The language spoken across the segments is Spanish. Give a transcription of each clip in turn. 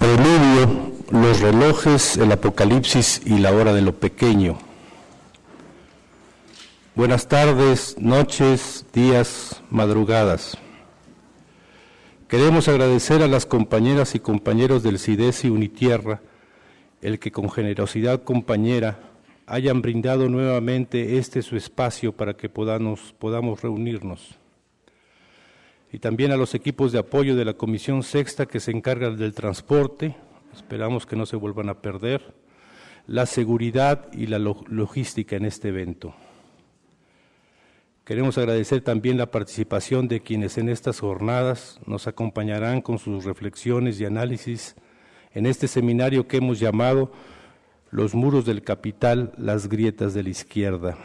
Preludio, los relojes, el Apocalipsis y la hora de lo pequeño. Buenas tardes, noches, días, madrugadas. Queremos agradecer a las compañeras y compañeros del CIDES y Unitierra el que con generosidad compañera hayan brindado nuevamente su espacio para que podamos reunirnos. Y también a los equipos de apoyo de la Comisión Sexta que se encargan del transporte, esperamos que no se vuelvan a perder, la seguridad y la logística en este evento. Queremos agradecer también la participación de quienes en estas jornadas nos acompañarán con sus reflexiones y análisis en este seminario que hemos llamado Los muros del capital, las grietas de la izquierda.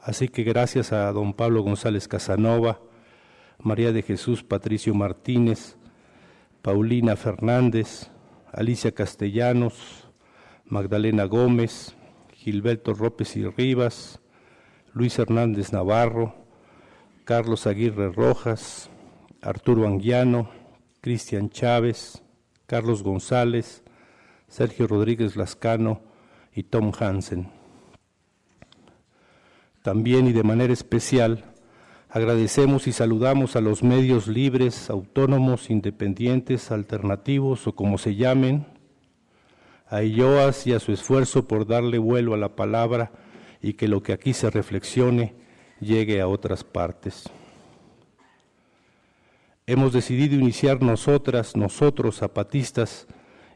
Así que gracias a don Pablo González Casanova, María de Jesús Patricio Martínez, Paulina Fernández, Alicia Castellanos, Magdalena Gómez, Gilberto López y Rivas, Luis Hernández Navarro, Carlos Aguirre Rojas, Arturo Anguiano, Cristian Chávez, Carlos González, Sergio Rodríguez Lascano y Tom Hansen. También y de manera especial, agradecemos y saludamos a los medios libres, autónomos, independientes, alternativos o como se llamen, a IOAS y a su esfuerzo por darle vuelo a la palabra y que lo que aquí se reflexione llegue a otras partes. Hemos decidido iniciar nosotros zapatistas,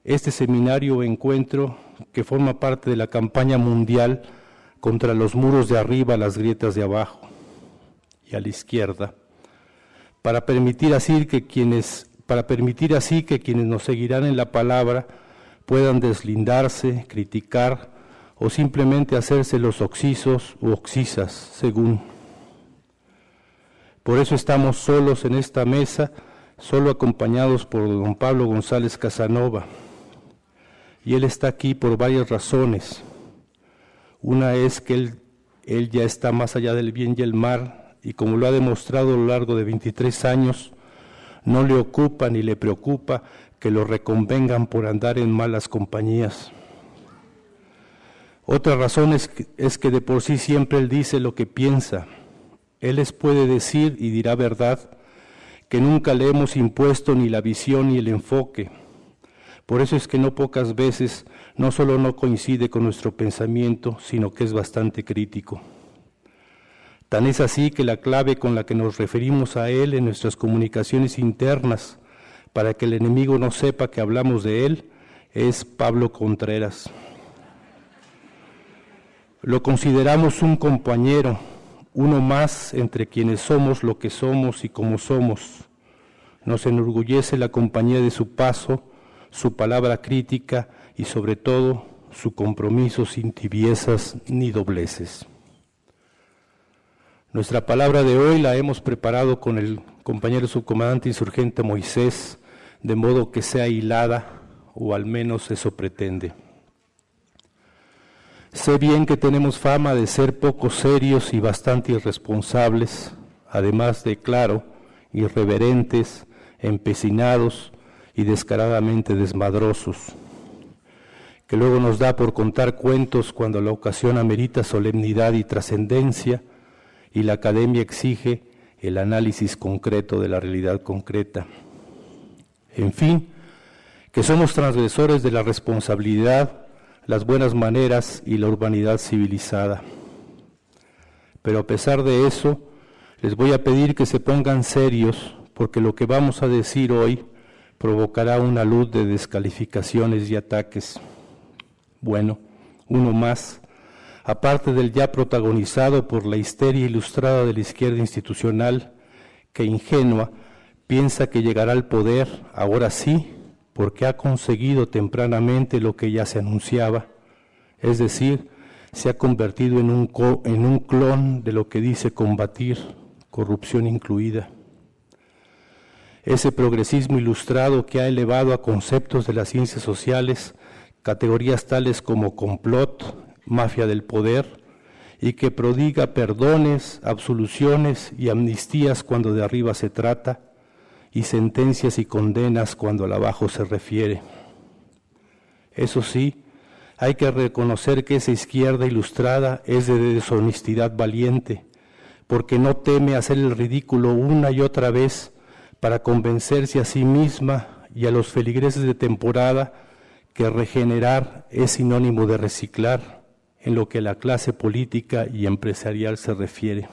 este seminario o encuentro que forma parte de la campaña mundial contra los muros de arriba, las grietas de abajo y a la izquierda, para permitir así que quienes nos seguirán en la palabra puedan deslindarse, criticar o simplemente hacerse los oxisos u oxisas, según. Por eso estamos solos en esta mesa, solo acompañados por don Pablo González Casanova, y él está aquí por varias razones. Una es que él ya está más allá del bien y el mal, y como lo ha demostrado a lo largo de 23 años, no le ocupa ni le preocupa que lo reconvengan por andar en malas compañías. Otra razón es que de por sí siempre él dice lo que piensa. Él les puede decir, y dirá verdad, que nunca le hemos impuesto ni la visión ni el enfoque. Por eso es que no pocas veces no solo no coincide con nuestro pensamiento, sino que es bastante crítico. Tan es así que la clave con la que nos referimos a él en nuestras comunicaciones internas, para que el enemigo no sepa que hablamos de él, es Pablo Contreras. Lo consideramos un compañero, uno más entre quienes somos lo que somos y como somos. Nos enorgullece la compañía de su paso, su palabra crítica y sobre todo su compromiso sin tibiezas ni dobleces. Nuestra palabra de hoy la hemos preparado con el compañero subcomandante insurgente Moisés, de modo que sea hilada, o al menos eso pretende. Sé bien que tenemos fama de ser poco serios y bastante irresponsables, además de, claro, irreverentes, empecinados y descaradamente desmadrosos, que luego nos da por contar cuentos cuando la ocasión amerita solemnidad y trascendencia, y la academia exige el análisis concreto de la realidad concreta. En fin, que somos transgresores de la responsabilidad, las buenas maneras y la urbanidad civilizada. Pero a pesar de eso, les voy a pedir que se pongan serios, porque lo que vamos a decir hoy provocará una luz de descalificaciones y ataques. Bueno, uno más, aparte del ya protagonizado por la histeria ilustrada de la izquierda institucional, que ingenua piensa que llegará al poder, ahora sí, porque ha conseguido tempranamente lo que ya se anunciaba, es decir, se ha convertido en un clon de lo que dice combatir, corrupción incluida. Ese progresismo ilustrado que ha elevado a conceptos de las ciencias sociales categorías tales como complot, mafia del poder, y que prodiga perdones, absoluciones y amnistías cuando de arriba se trata, y sentencias y condenas cuando al abajo se refiere. Eso sí, hay que reconocer que esa izquierda ilustrada es de deshonestidad valiente, porque no teme hacer el ridículo una y otra vez para convencerse a sí misma y a los feligreses de temporada que regenerar es sinónimo de reciclar en lo que a la clase política y empresarial se refiere.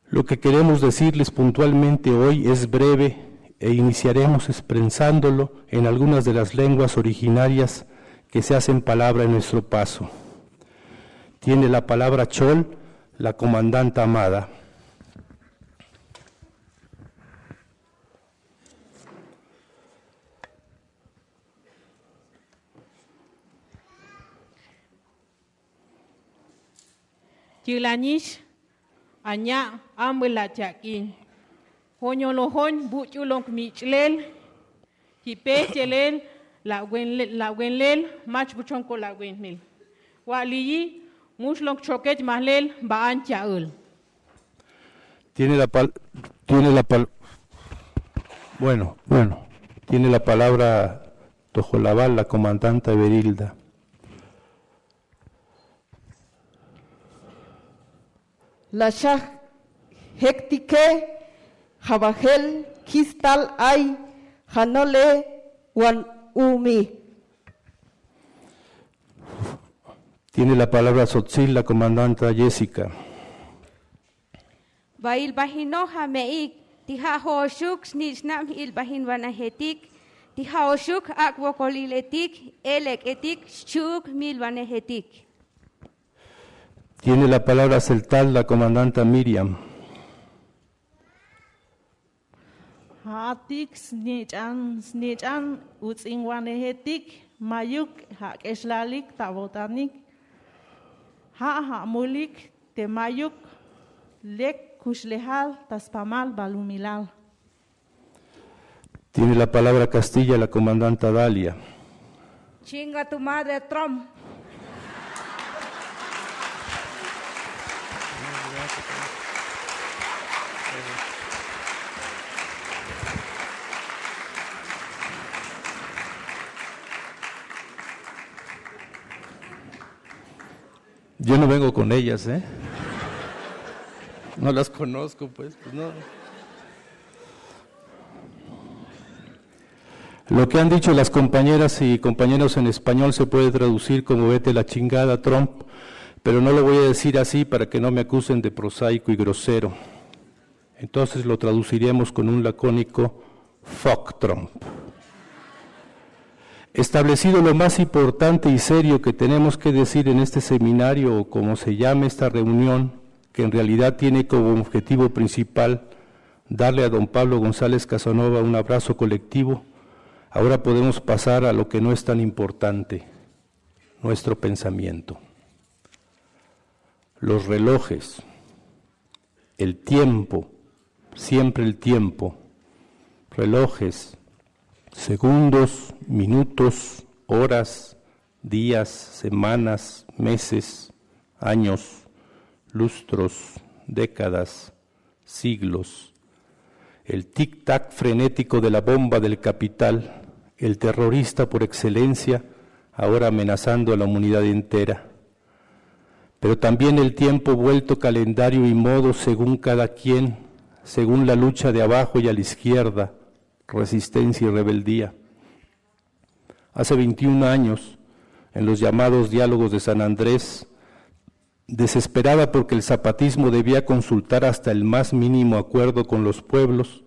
Lo que queremos decirles puntualmente hoy es breve e iniciaremos expresándolo en algunas de las lenguas originarias que se hacen palabra en nuestro paso. Tiene la palabra Chol, la comandanta amada. Chilanish, Aña, Ambula Chakin, Hoñolojon, Buchulong Michlel, Kipe Chelel, La Wenlel, Mach Buchonco La Wenmil. Waliyi, Muslong Choquet Mahlel, Baan Chaul. Tiene la palabra Tojolabal, la comandante Berilda. La Shah Hektike, Jabajel, Kistal Ay, Hanole, Wan Umi. Tiene la palabra Sotzil, la comandante Jessica. Bail bahino hameik, tiha hoshuk snisnam il bahin vanahetik, tiha hoshuk akwokoliletik, elek etik, shuk mil vanahetik. Tiene la palabra Celtal, la comandante Miriam. Hatik snichan utzingwanehetik, mayuk hakeslalik tabotanik, mulik te mayuk lek kushlehal taspamal balumilal. Tiene la palabra Castilla, la comandante Dalia. Chinga tu madre Trump. Yo no vengo con ellas, ¿eh? No las conozco, pues no. Lo que han dicho las compañeras y compañeros en español se puede traducir como vete la chingada, Trump, pero no lo voy a decir así para que no me acusen de prosaico y grosero. Entonces lo traduciremos con un lacónico fuck Trump. Establecido lo más importante y serio que tenemos que decir en este seminario, o como se llame esta reunión, que en realidad tiene como objetivo principal darle a don Pablo González Casanova un abrazo colectivo, ahora podemos pasar a lo que no es tan importante, nuestro pensamiento. Los relojes, el tiempo, siempre el tiempo, relojes, segundos, minutos, horas, días, semanas, meses, años, lustros, décadas, siglos, el tic-tac frenético de la bomba del capital, el terrorista por excelencia, ahora amenazando a la humanidad entera. Pero también el tiempo vuelto calendario y modo según cada quien, según la lucha de abajo y a la izquierda, resistencia y rebeldía. Hace 21 años, en los llamados diálogos de San Andrés, desesperada porque el zapatismo debía consultar hasta el más mínimo acuerdo con los pueblos,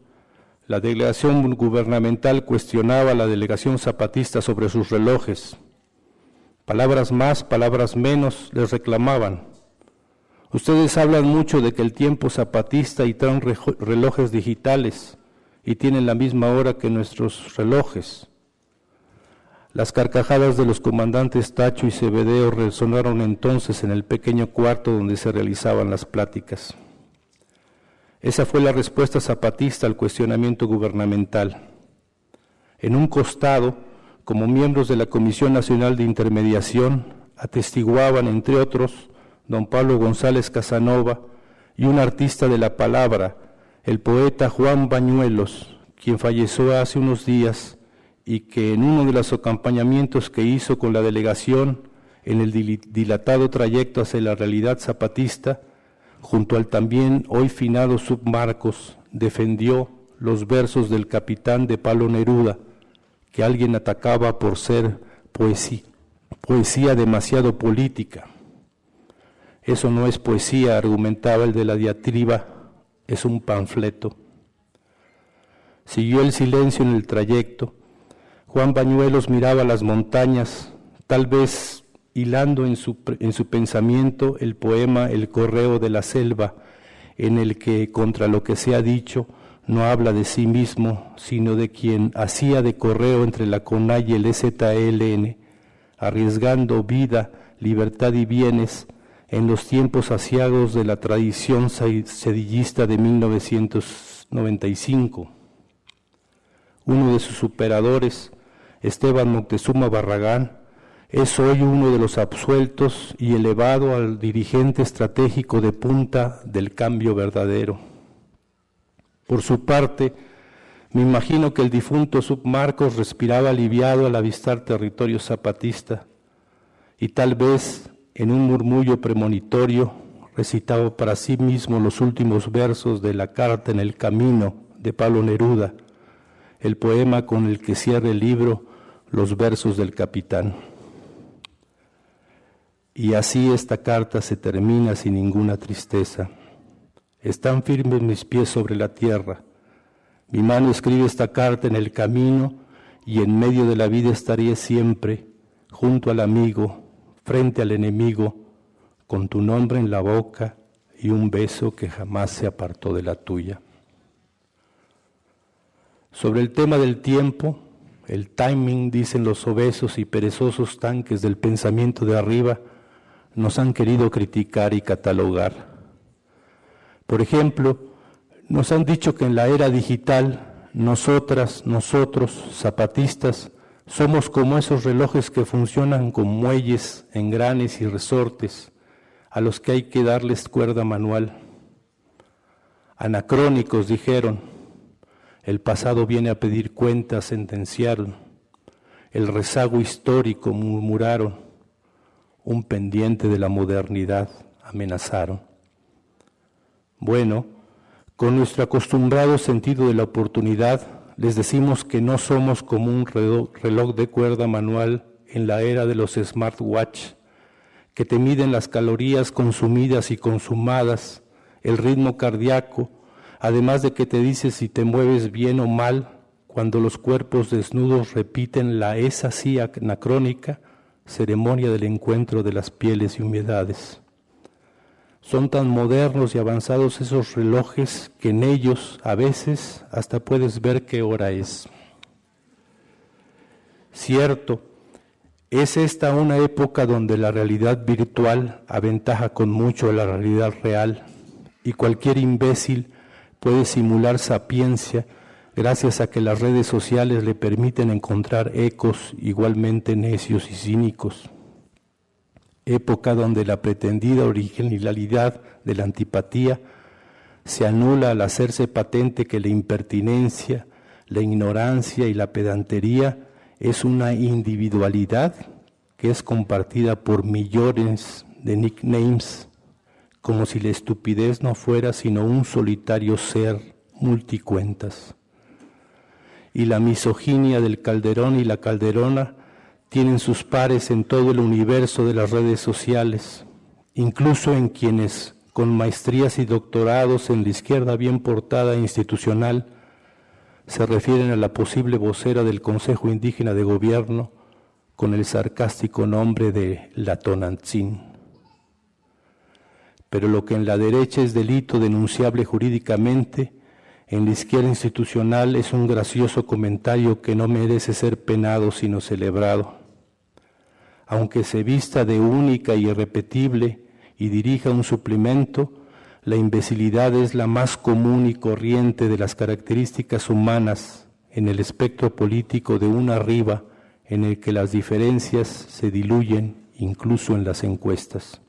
la delegación gubernamental cuestionaba a la delegación zapatista sobre sus relojes. Palabras más, palabras menos, les reclamaban. Ustedes hablan mucho de que el tiempo zapatista y traen relojes digitales y tienen la misma hora que nuestros relojes. Las carcajadas de los comandantes Tacho y Cebedeo resonaron entonces en el pequeño cuarto donde se realizaban las pláticas. Esa fue la respuesta zapatista al cuestionamiento gubernamental. En un costado, como miembros de la Comisión Nacional de Intermediación, atestiguaban, entre otros, don Pablo González Casanova y un artista de la palabra, el poeta Juan Bañuelos, quien falleció hace unos días y que en uno de los acompañamientos que hizo con la delegación en el dilatado trayecto hacia la realidad zapatista, junto al también hoy finado Submarcos, defendió los versos del capitán de Pablo Neruda, que alguien atacaba por ser poesía demasiado política. Eso no es poesía, argumentaba el de la diatriba, es un panfleto. Siguió el silencio en el trayecto. Juan Bañuelos miraba las montañas, tal vez hilando en su pensamiento el poema El correo de la selva, en el que, contra lo que se ha dicho, no habla de sí mismo, sino de quien hacía de correo entre la CONAI y el EZLN, arriesgando vida, libertad y bienes en los tiempos aciagos de la tradición sedillista de 1995. Uno de sus superadores, Esteban Moctezuma Barragán, es hoy uno de los absueltos y elevado al dirigente estratégico de punta del cambio verdadero. Por su parte, me imagino que el difunto Submarcos respiraba aliviado al avistar territorio zapatista y tal vez en un murmullo premonitorio recitaba para sí mismo los últimos versos de la Carta en el Camino de Pablo Neruda, el poema con el que cierra el libro Los versos del capitán. Y así esta carta se termina sin ninguna tristeza. Están firmes mis pies sobre la tierra. Mi mano escribe esta carta en el camino y en medio de la vida estaré siempre, junto al amigo, frente al enemigo, con tu nombre en la boca y un beso que jamás se apartó de la tuya. Sobre el tema del tiempo, el timing, dicen los obesos y perezosos tanques del pensamiento de arriba, nos han querido criticar y catalogar. Por ejemplo, nos han dicho que en la era digital, nosotros, zapatistas, somos como esos relojes que funcionan con muelles, engranes y resortes, a los que hay que darles cuerda manual. Anacrónicos, dijeron, el pasado viene a pedir cuentas, sentenciaron. El rezago histórico, murmuraron. Un pendiente de la modernidad, amenazaron. Bueno, con nuestro acostumbrado sentido de la oportunidad, les decimos que no somos como un reloj de cuerda manual en la era de los smartwatch, que te miden las calorías consumidas y consumadas, el ritmo cardíaco, además de que te dice si te mueves bien o mal, cuando los cuerpos desnudos repiten la es así anacrónica ceremonia del encuentro de las pieles y humedades. Son tan modernos y avanzados esos relojes que en ellos a veces hasta puedes ver qué hora es. Cierto, es esta una época donde la realidad virtual aventaja con mucho a la realidad real y cualquier imbécil puede simular sapiencia gracias a que las redes sociales le permiten encontrar ecos igualmente necios y cínicos. Época donde la pretendida originalidad de la antipatía se anula al hacerse patente que la impertinencia, la ignorancia y la pedantería es una individualidad que es compartida por millones de nicknames, como si la estupidez no fuera sino un solitario ser multicuentas. Y la misoginia del Calderón y la Calderona tienen sus pares en todo el universo de las redes sociales, incluso en quienes, con maestrías y doctorados en la izquierda bien portada e institucional, se refieren a la posible vocera del Consejo Indígena de Gobierno con el sarcástico nombre de la Tonantzin. Pero lo que en la derecha es delito denunciable jurídicamente, en la izquierda institucional es un gracioso comentario que no merece ser penado sino celebrado. Aunque se vista de única y irrepetible y dirija un suplemento, la imbecilidad es la más común y corriente de las características humanas en el espectro político de un arriba en el que las diferencias se diluyen incluso en las encuestas.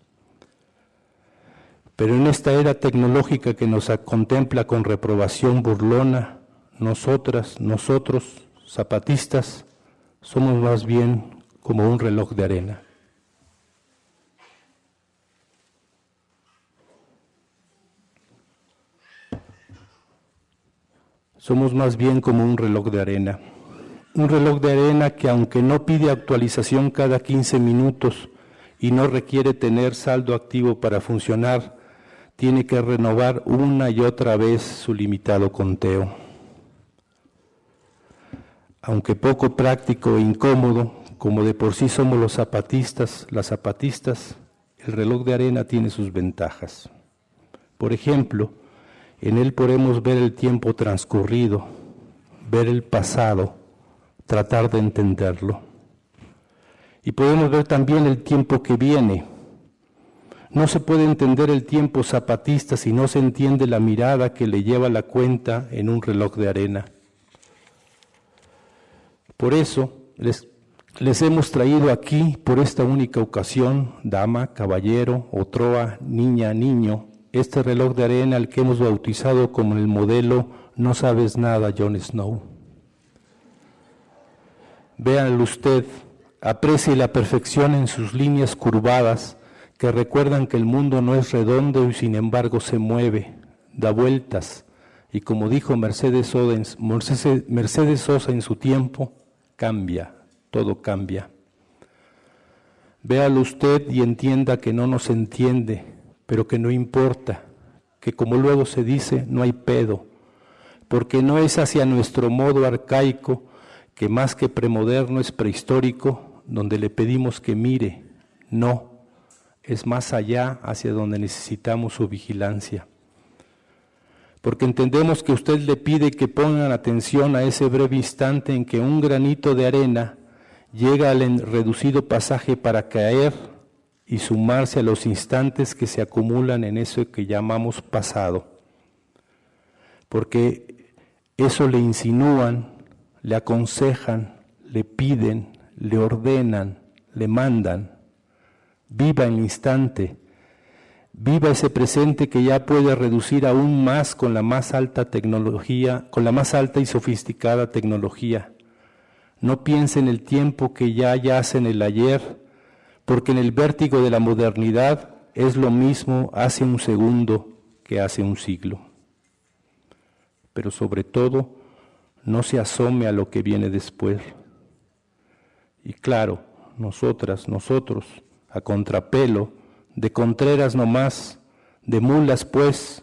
Pero en esta era tecnológica que nos contempla con reprobación burlona, nosotros, zapatistas, somos más bien como un reloj de arena. Somos más bien como un reloj de arena. Un reloj de arena que, aunque no pide actualización cada 15 minutos y no requiere tener saldo activo para funcionar, tiene que renovar una y otra vez su limitado conteo. Aunque poco práctico e incómodo, como de por sí somos los zapatistas, las zapatistas, el reloj de arena tiene sus ventajas. Por ejemplo, en él podemos ver el tiempo transcurrido, ver el pasado, tratar de entenderlo. Y podemos ver también el tiempo que viene. No se puede entender el tiempo zapatista si no se entiende la mirada que le lleva la cuenta en un reloj de arena. Por eso les hemos traído aquí, por esta única ocasión, dama, caballero, otroa, niña, niño, este reloj de arena al que hemos bautizado como el modelo No sabes nada, Jon Snow. Véanlo usted, aprecie la perfección en sus líneas curvadas que recuerdan que el mundo no es redondo y sin embargo se mueve, da vueltas, y como dijo Mercedes Sosa en su tiempo, cambia, todo cambia. Véalo usted y entienda que no nos entiende, pero que no importa, que como luego se dice, no hay pedo, porque no es hacia nuestro modo arcaico, que más que premoderno es prehistórico, donde le pedimos que mire, no, es más allá hacia donde necesitamos su vigilancia. Porque entendemos que usted le pide que pongan atención a ese breve instante en que un granito de arena llega al reducido pasaje para caer y sumarse a los instantes que se acumulan en eso que llamamos pasado. Porque eso le insinúan, le aconsejan, le piden, le ordenan, le mandan. Viva el instante, viva ese presente que ya puede reducir aún más con la más alta tecnología, con la más alta y sofisticada tecnología. No piense en el tiempo que ya yace en el ayer, porque en el vértigo de la modernidad es lo mismo hace un segundo que hace un siglo. Pero sobre todo, no se asome a lo que viene después. Y claro, nosotros, a contrapelo, de contreras nomás, de mulas pues,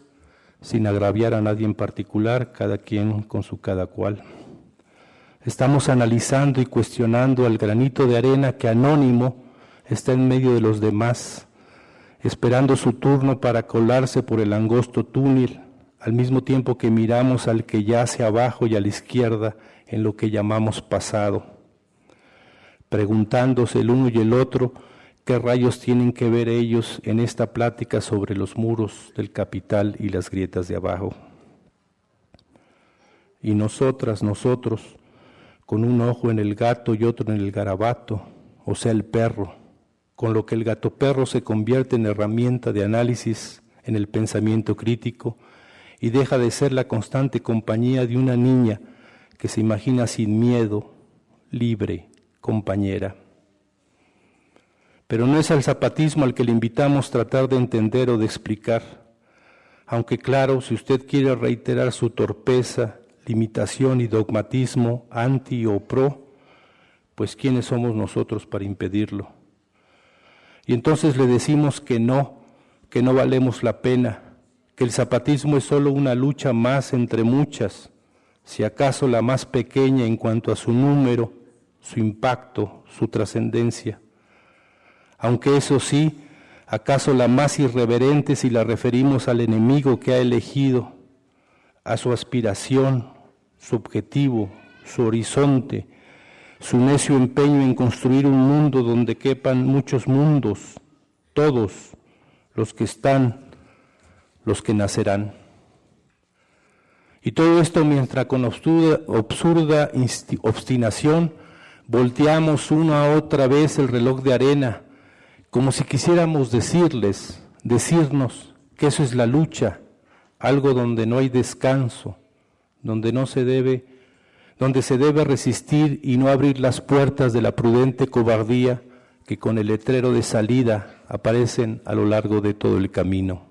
sin agraviar a nadie en particular, cada quien con su cada cual. Estamos analizando y cuestionando al granito de arena que anónimo está en medio de los demás, esperando su turno para colarse por el angosto túnel, al mismo tiempo que miramos al que yace abajo y a la izquierda en lo que llamamos pasado, preguntándose el uno y el otro qué rayos tienen que ver ellos en esta plática sobre los muros del capital y las grietas de abajo. Y nosotros, con un ojo en el gato y otro en el garabato, o sea el perro, con lo que el gato perro se convierte en herramienta de análisis en el pensamiento crítico y deja de ser la constante compañía de una niña que se imagina sin miedo, libre, compañera. Pero no es al zapatismo al que le invitamos tratar de entender o de explicar, aunque claro, si usted quiere reiterar su torpeza, limitación y dogmatismo anti o pro, pues ¿quiénes somos nosotros para impedirlo? Y entonces le decimos que no valemos la pena, que el zapatismo es solo una lucha más entre muchas, si acaso la más pequeña en cuanto a su número, su impacto, su trascendencia. Aunque eso sí, acaso la más irreverente si la referimos al enemigo que ha elegido, a su aspiración, su objetivo, su horizonte, su necio empeño en construir un mundo donde quepan muchos mundos, todos, los que están, los que nacerán. Y todo esto mientras con absurda obstinación volteamos una a otra vez el reloj de arena, como si quisiéramos decirnos que eso es la lucha, algo donde no hay descanso, donde se debe resistir y no abrir las puertas de la prudente cobardía que con el letrero de salida aparecen a lo largo de todo el camino.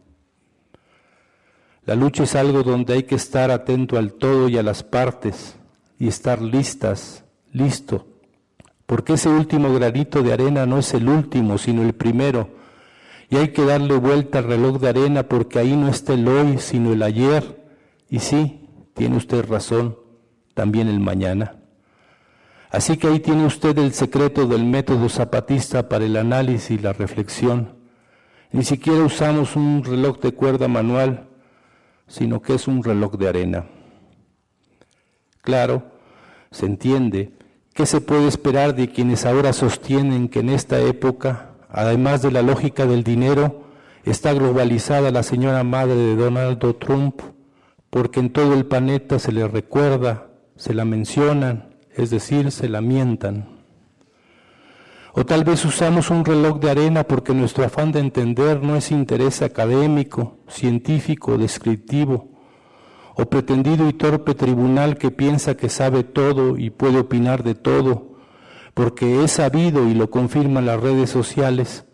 La lucha es algo donde hay que estar atento al todo y a las partes y estar listo, porque ese último granito de arena no es el último, sino el primero, y hay que darle vuelta al reloj de arena porque ahí no está el hoy, sino el ayer, y sí, tiene usted razón, también el mañana. Así que ahí tiene usted el secreto del método zapatista para el análisis y la reflexión. Ni siquiera usamos un reloj de cuerda manual, sino que es un reloj de arena. Claro, se entiende. ¿Qué se puede esperar de quienes ahora sostienen que en esta época, además de la lógica del dinero, está globalizada la señora madre de Donald Trump, porque en todo el planeta se le recuerda, se la mencionan, es decir, se la mientan? O tal vez usamos un reloj de arena porque nuestro afán de entender no es interés académico, científico, descriptivo, o pretendido y torpe tribunal que piensa que sabe todo y puede opinar de todo, porque es sabido y lo confirman las redes sociales.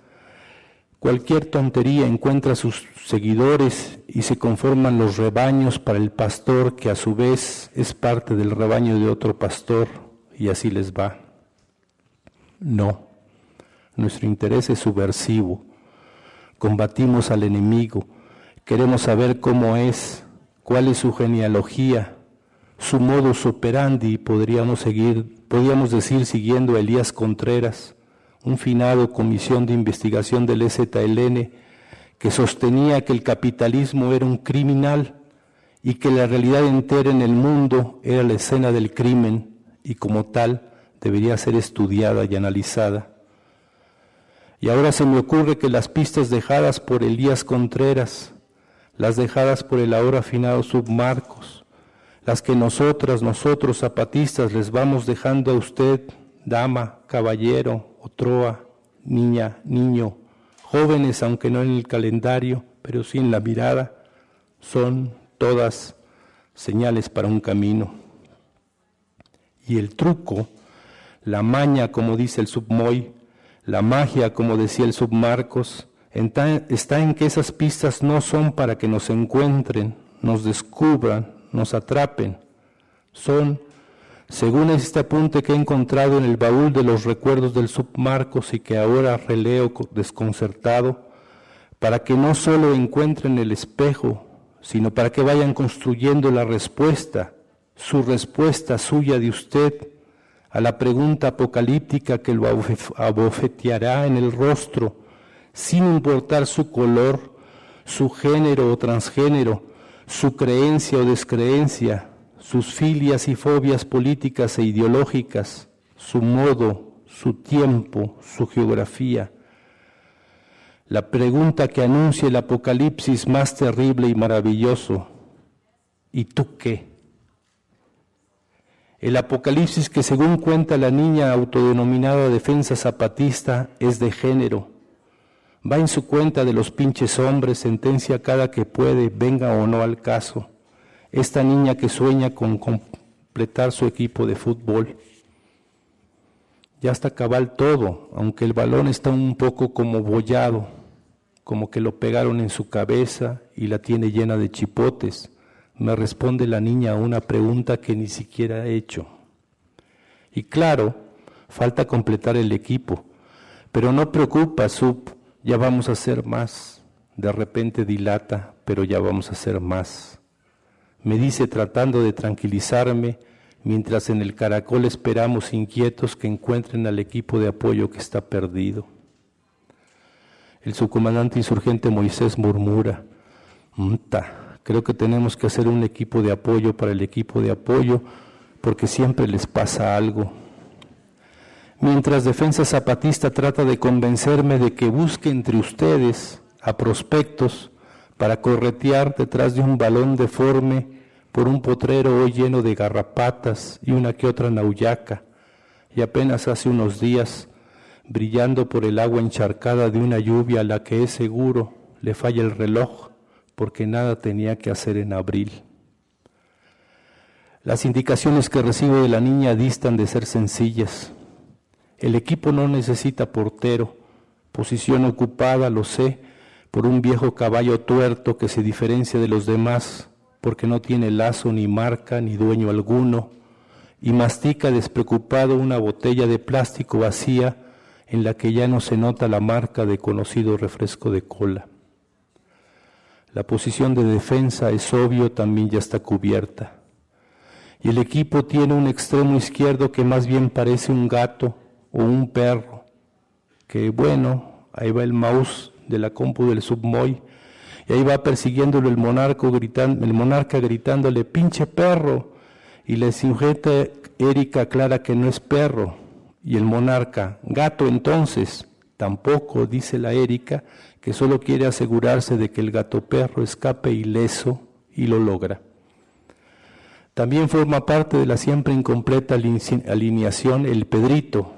Cualquier tontería encuentra sus seguidores y se conforman los rebaños para el pastor, que a su vez es parte del rebaño de otro pastor, y así les va. No, nuestro interés es subversivo. Combatimos al enemigo, queremos saber cómo es, cuál es su genealogía, su modus operandi, podríamos decir siguiendo a Elías Contreras, un finado comisión de investigación del EZLN que sostenía que el capitalismo era un criminal y que la realidad entera en el mundo era la escena del crimen y como tal debería ser estudiada y analizada. Y ahora se me ocurre que las pistas dejadas por Elías Contreras, las dejadas por el ahora afinado Submarcos, las que nosotros zapatistas les vamos dejando a usted, dama, caballero, otroa, niña, niño, jóvenes aunque no en el calendario, pero sí en la mirada, son todas señales para un camino. Y el truco, la maña, como dice el Submoy, la magia, como decía el Submarcos, está en que esas pistas no son para que nos encuentren, nos descubran, nos atrapen. Son, según este apunte que he encontrado en el baúl de los recuerdos del Submarcos y que ahora releo desconcertado, para que no solo encuentren el espejo, sino para que vayan construyendo la respuesta, su respuesta suya de usted, a la pregunta apocalíptica que lo abofeteará en el rostro, sin importar su color, su género o transgénero, su creencia o descreencia, sus filias y fobias políticas e ideológicas, su modo, su tiempo, su geografía. La pregunta que anuncia el apocalipsis más terrible y maravilloso: ¿y tú qué? El apocalipsis que, según cuenta la niña autodenominada defensa zapatista, es de género. Va en su cuenta de los pinches hombres, sentencia cada que puede, venga o no al caso. Esta niña que sueña con completar su equipo de fútbol. Ya está cabal todo, aunque el balón está un poco como bollado, como que lo pegaron en su cabeza y la tiene llena de chipotes. Me responde la niña a una pregunta que ni siquiera he hecho. Y claro, falta completar el equipo, pero no preocupa, Sub, ya vamos a hacer más. De repente dilata, pero ya vamos a hacer más. Me dice tratando de tranquilizarme, mientras en el caracol esperamos inquietos que encuentren al equipo de apoyo que está perdido. El subcomandante insurgente Moisés murmura: creo que tenemos que hacer un equipo de apoyo para el equipo de apoyo, porque siempre les pasa algo. Mientras Defensa Zapatista trata de convencerme de que busque entre ustedes a prospectos para corretear detrás de un balón deforme por un potrero hoy lleno de garrapatas y una que otra nauyaca, y apenas hace unos días, brillando por el agua encharcada de una lluvia a la que es seguro le falla el reloj, porque nada tenía que hacer en abril. Las indicaciones que recibo de la niña distan de ser sencillas. El equipo no necesita portero, posición ocupada, lo sé, por un viejo caballo tuerto que se diferencia de los demás, porque no tiene lazo ni marca ni dueño alguno, y mastica despreocupado una botella de plástico vacía en la que ya no se nota la marca de conocido refresco de cola. La posición de defensa, es obvio, también ya está cubierta. Y el equipo tiene un extremo izquierdo que más bien parece un gato o un perro, que bueno, ahí va el mouse de la compu del Submoy, y ahí va persiguiéndolo el monarca gritándole, pinche perro, y la sujeta Erika aclara que no es perro, y el monarca, gato entonces, tampoco, dice la Erika, que solo quiere asegurarse de que el gato perro escape ileso, y lo logra. También forma parte de la siempre incompleta alineación el Pedrito,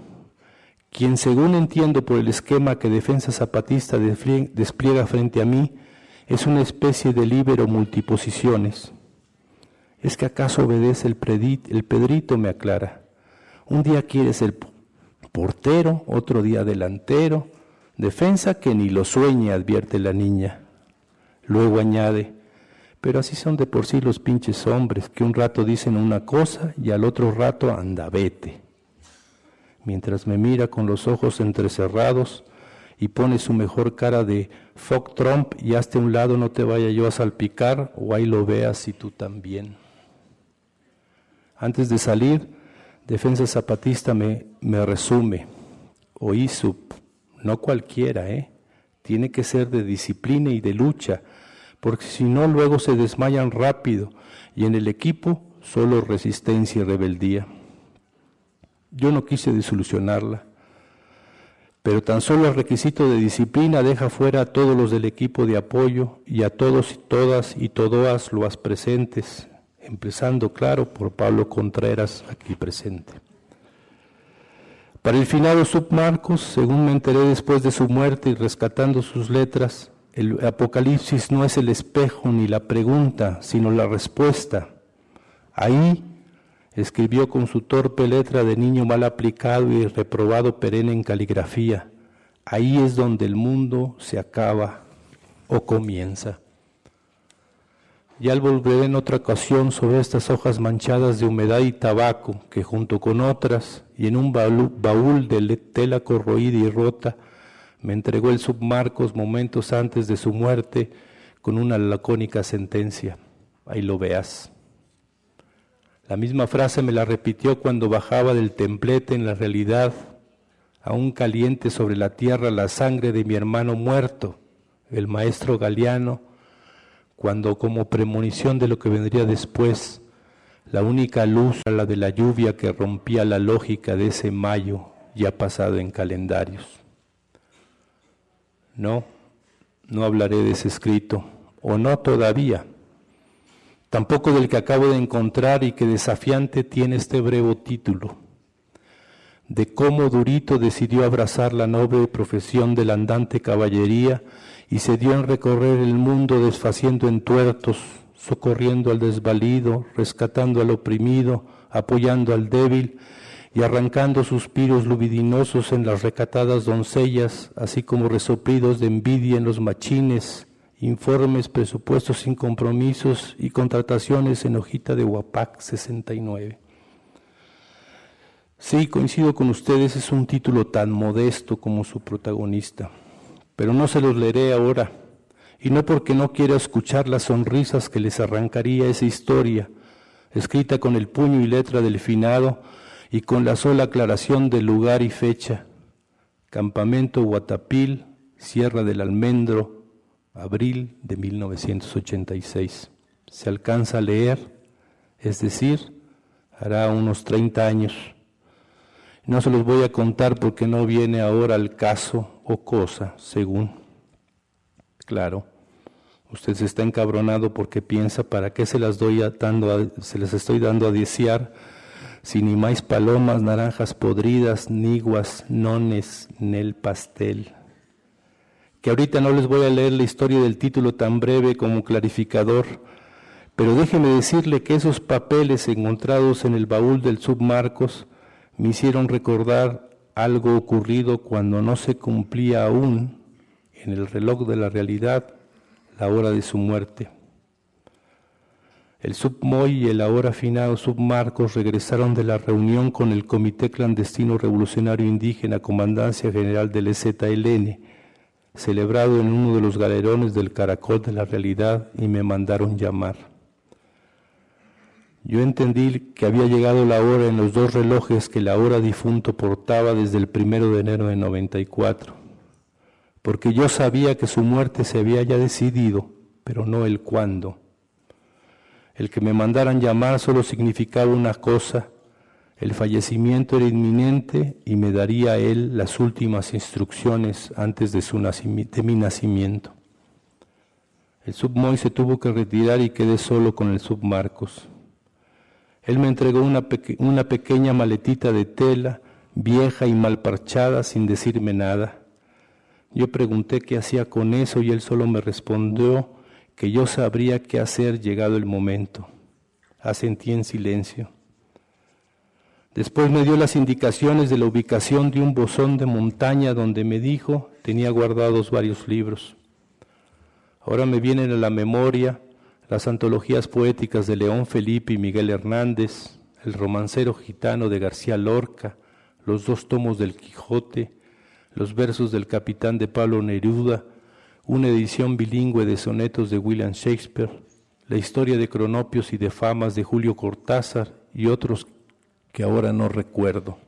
quien según entiendo por el esquema que Defensa Zapatista despliega frente a mí, es una especie de líbero multiposiciones. ¿Es que acaso obedece el Pedrito? Me aclara. Un día quiere ser portero, otro día delantero, defensa que ni lo sueña, advierte la niña. Luego añade, pero así son de por sí los pinches hombres, que un rato dicen una cosa y al otro rato anda vete. Mientras me mira con los ojos entrecerrados y pone su mejor cara de fuck Trump y hazte a un lado, no te vaya yo a salpicar, o ahí lo veas y tú también. Antes de salir, Defensa Zapatista me resume, o ISUP, no cualquiera, tiene que ser de disciplina y de lucha, porque si no luego se desmayan rápido y en el equipo solo resistencia y rebeldía. Yo no quise disolucionarla, pero tan solo el requisito de disciplina deja fuera a todos los del equipo de apoyo y a todos y todas y todoas los presentes, empezando, claro, por Pablo Contreras, aquí presente. Para el finado Submarcos, según me enteré después de su muerte y rescatando sus letras, el Apocalipsis no es el espejo ni la pregunta, sino la respuesta. Ahí escribió con su torpe letra de niño mal aplicado y reprobado perenne en caligrafía. Ahí es donde el mundo se acaba o comienza. Ya volveré en otra ocasión sobre estas hojas manchadas de humedad y tabaco que junto con otras y en un baúl de tela corroída y rota me entregó el Submarcos momentos antes de su muerte con una lacónica sentencia. Ahí lo veas. La misma frase me la repitió cuando bajaba del templete en la realidad, aún caliente sobre la tierra la sangre de mi hermano muerto, el maestro Galeano, cuando como premonición de lo que vendría después, la única luz era la de la lluvia que rompía la lógica de ese mayo ya pasado en calendarios. No hablaré de ese escrito, o no todavía. Tampoco del que acabo de encontrar y que desafiante tiene este breve título, de cómo Durito decidió abrazar la noble profesión de la andante caballería y se dio en recorrer el mundo desfaciendo entuertos, socorriendo al desvalido, rescatando al oprimido, apoyando al débil y arrancando suspiros lubidinosos en las recatadas doncellas, así como resoplidos de envidia en los machines, informes, presupuestos sin compromisos y contrataciones en hojita de Huapac 69. Sí, coincido con ustedes, es un título tan modesto como su protagonista, pero no se los leeré ahora, y no porque no quiera escuchar las sonrisas que les arrancaría esa historia, escrita con el puño y letra del finado y con la sola aclaración de lugar y fecha. Campamento Guatapil, Sierra del Almendro, abril de 1986. Se alcanza a leer, es decir, hará unos 30 años. No se los voy a contar porque no viene ahora al caso o cosa, según. Claro, usted se está encabronado porque piensa, ¿para qué se las estoy dando a desear si ni más palomas, naranjas podridas, niguas, nones, nel pastel? que ahorita no les voy a leer la historia del título tan breve como clarificador, pero déjeme decirle que esos papeles encontrados en el baúl del submarcos me hicieron recordar algo ocurrido cuando no se cumplía aún en el reloj de la realidad la hora de su muerte. El subMOI y el ahora afinado submarcos regresaron de la reunión con el Comité Clandestino Revolucionario Indígena Comandancia General del EZLN, celebrado en uno de los galerones del Caracol de la Realidad, y me mandaron llamar. Yo entendí que había llegado la hora en los dos relojes que el ahora difunto portaba desde el 1 de enero de 94, porque yo sabía que su muerte se había ya decidido, pero no el cuándo. El que me mandaran llamar solo significaba una cosa: el fallecimiento era inminente y me daría él las últimas instrucciones antes de mi nacimiento. El subMOI se tuvo que retirar y quedé solo con el submarcos. Él me entregó una pequeña maletita de tela, vieja y mal parchada, sin decirme nada. Yo pregunté qué hacía con eso y él solo me respondió que yo sabría qué hacer llegado el momento. Asentí en silencio. Después me dio las indicaciones de la ubicación de un bosón de montaña donde me dijo tenía guardados varios libros. Ahora me vienen a la memoria las antologías poéticas de León Felipe y Miguel Hernández, el romancero gitano de García Lorca, los 2 tomos del Quijote, los versos del Capitán de Pablo Neruda, una edición bilingüe de sonetos de William Shakespeare, la historia de Cronopios y de Famas de Julio Cortázar y otros que ahora no recuerdo.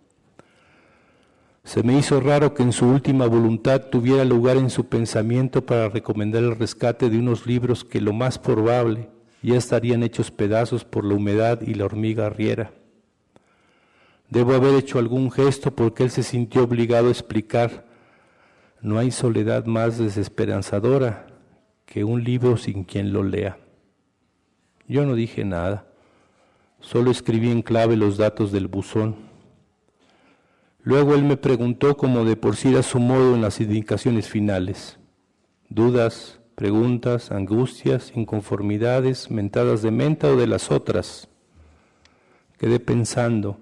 Se me hizo raro que en su última voluntad tuviera lugar en su pensamiento para recomendar el rescate de unos libros que lo más probable ya estarían hechos pedazos por la humedad y la hormiga arriera. Debo haber hecho algún gesto porque él se sintió obligado a explicar: no hay soledad más desesperanzadora que un libro sin quien lo lea. Yo no dije nada, solo escribí en clave los datos del buzón. Luego él me preguntó, como de por sí era su modo en las indicaciones finales: dudas, preguntas, angustias, inconformidades, mentadas de menta o de las otras. Quedé pensando.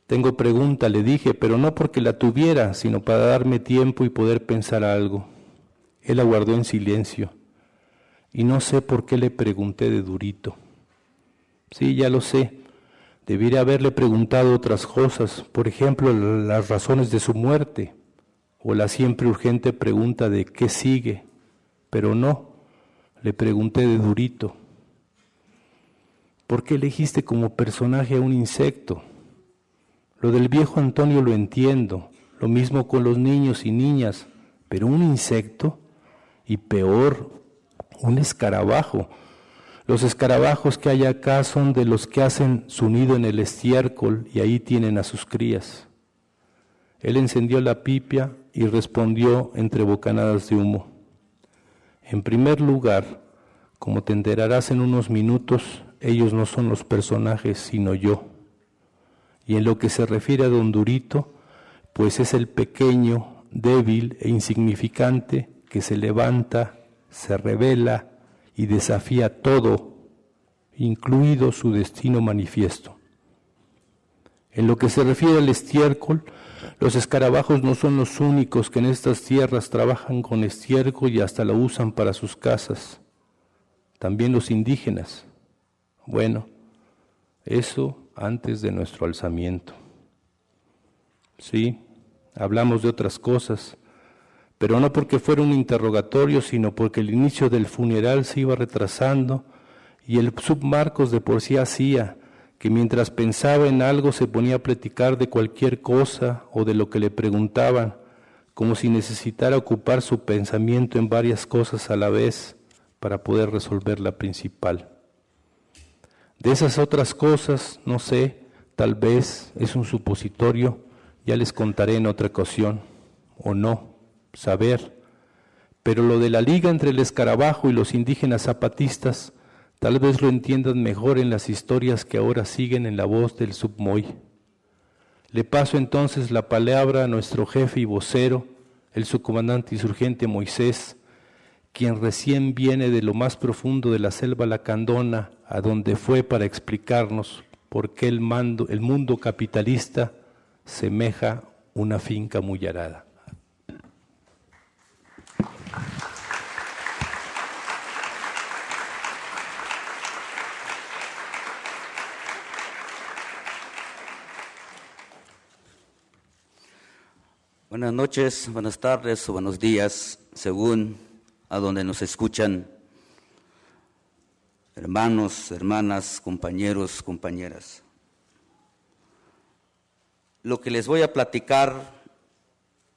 Tengo pregunta, le dije, pero no porque la tuviera, sino para darme tiempo y poder pensar algo. Él aguardó en silencio, y no sé por qué le pregunté de durito. Sí, ya lo sé, debería haberle preguntado otras cosas, por ejemplo, las razones de su muerte, o la siempre urgente pregunta de ¿qué sigue? Pero no, le pregunté de durito. ¿Por qué elegiste como personaje a un insecto? Lo del viejo Antonio lo entiendo, lo mismo con los niños y niñas, pero un insecto, y peor, un escarabajo. Los escarabajos que hay acá son de los que hacen su nido en el estiércol y ahí tienen a sus crías. Él encendió la pipia y respondió entre bocanadas de humo: en primer lugar, como te enterarás en unos minutos, ellos no son los personajes, sino yo. Y en lo que se refiere a don Durito, pues es el pequeño, débil e insignificante que se levanta, se rebela y desafía todo, incluido su destino manifiesto. En lo que se refiere al estiércol, los escarabajos no son los únicos que en estas tierras trabajan con estiércol y hasta lo usan para sus casas. También los indígenas. Bueno, eso antes de nuestro alzamiento. Sí, hablamos de otras cosas, pero no porque fuera un interrogatorio, sino porque el inicio del funeral se iba retrasando y el submarcos de por sí hacía que mientras pensaba en algo se ponía a platicar de cualquier cosa o de lo que le preguntaban, como si necesitara ocupar su pensamiento en varias cosas a la vez para poder resolver la principal. De esas otras cosas, no sé, tal vez es un supositorio, ya les contaré en otra ocasión, o no, saber. Pero lo de la liga entre el escarabajo y los indígenas zapatistas, tal vez lo entiendan mejor en las historias que ahora siguen en la voz del subMOI. Le paso entonces la palabra a nuestro jefe y vocero, el subcomandante insurgente Moisés, quien recién viene de lo más profundo de la selva lacandona, a donde fue para explicarnos por qué el mundo capitalista semeja una finca muy arada. Buenas noches, buenas tardes o buenos días, según a donde nos escuchan, hermanos, hermanas, compañeros, compañeras. Lo que les voy a platicar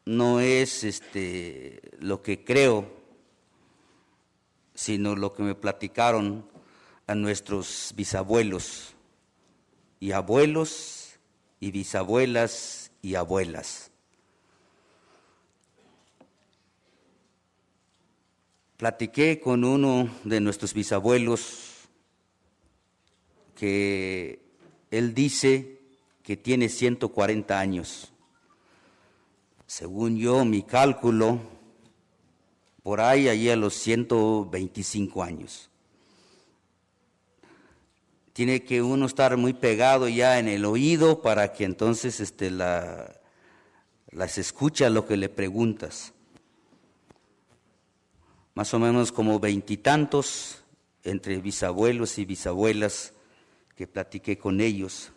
no es lo que creo, sino lo que me platicaron a nuestros bisabuelos y abuelos y bisabuelas y abuelas. Platiqué con uno de nuestros bisabuelos que él dice que tiene 140 años. Según yo, mi cálculo, por ahí a los 125 años. Tiene que uno estar muy pegado ya en el oído para que entonces las escucha lo que le preguntas. Más o menos como 20 y tantos entre bisabuelos y bisabuelas que platiqué con ellos.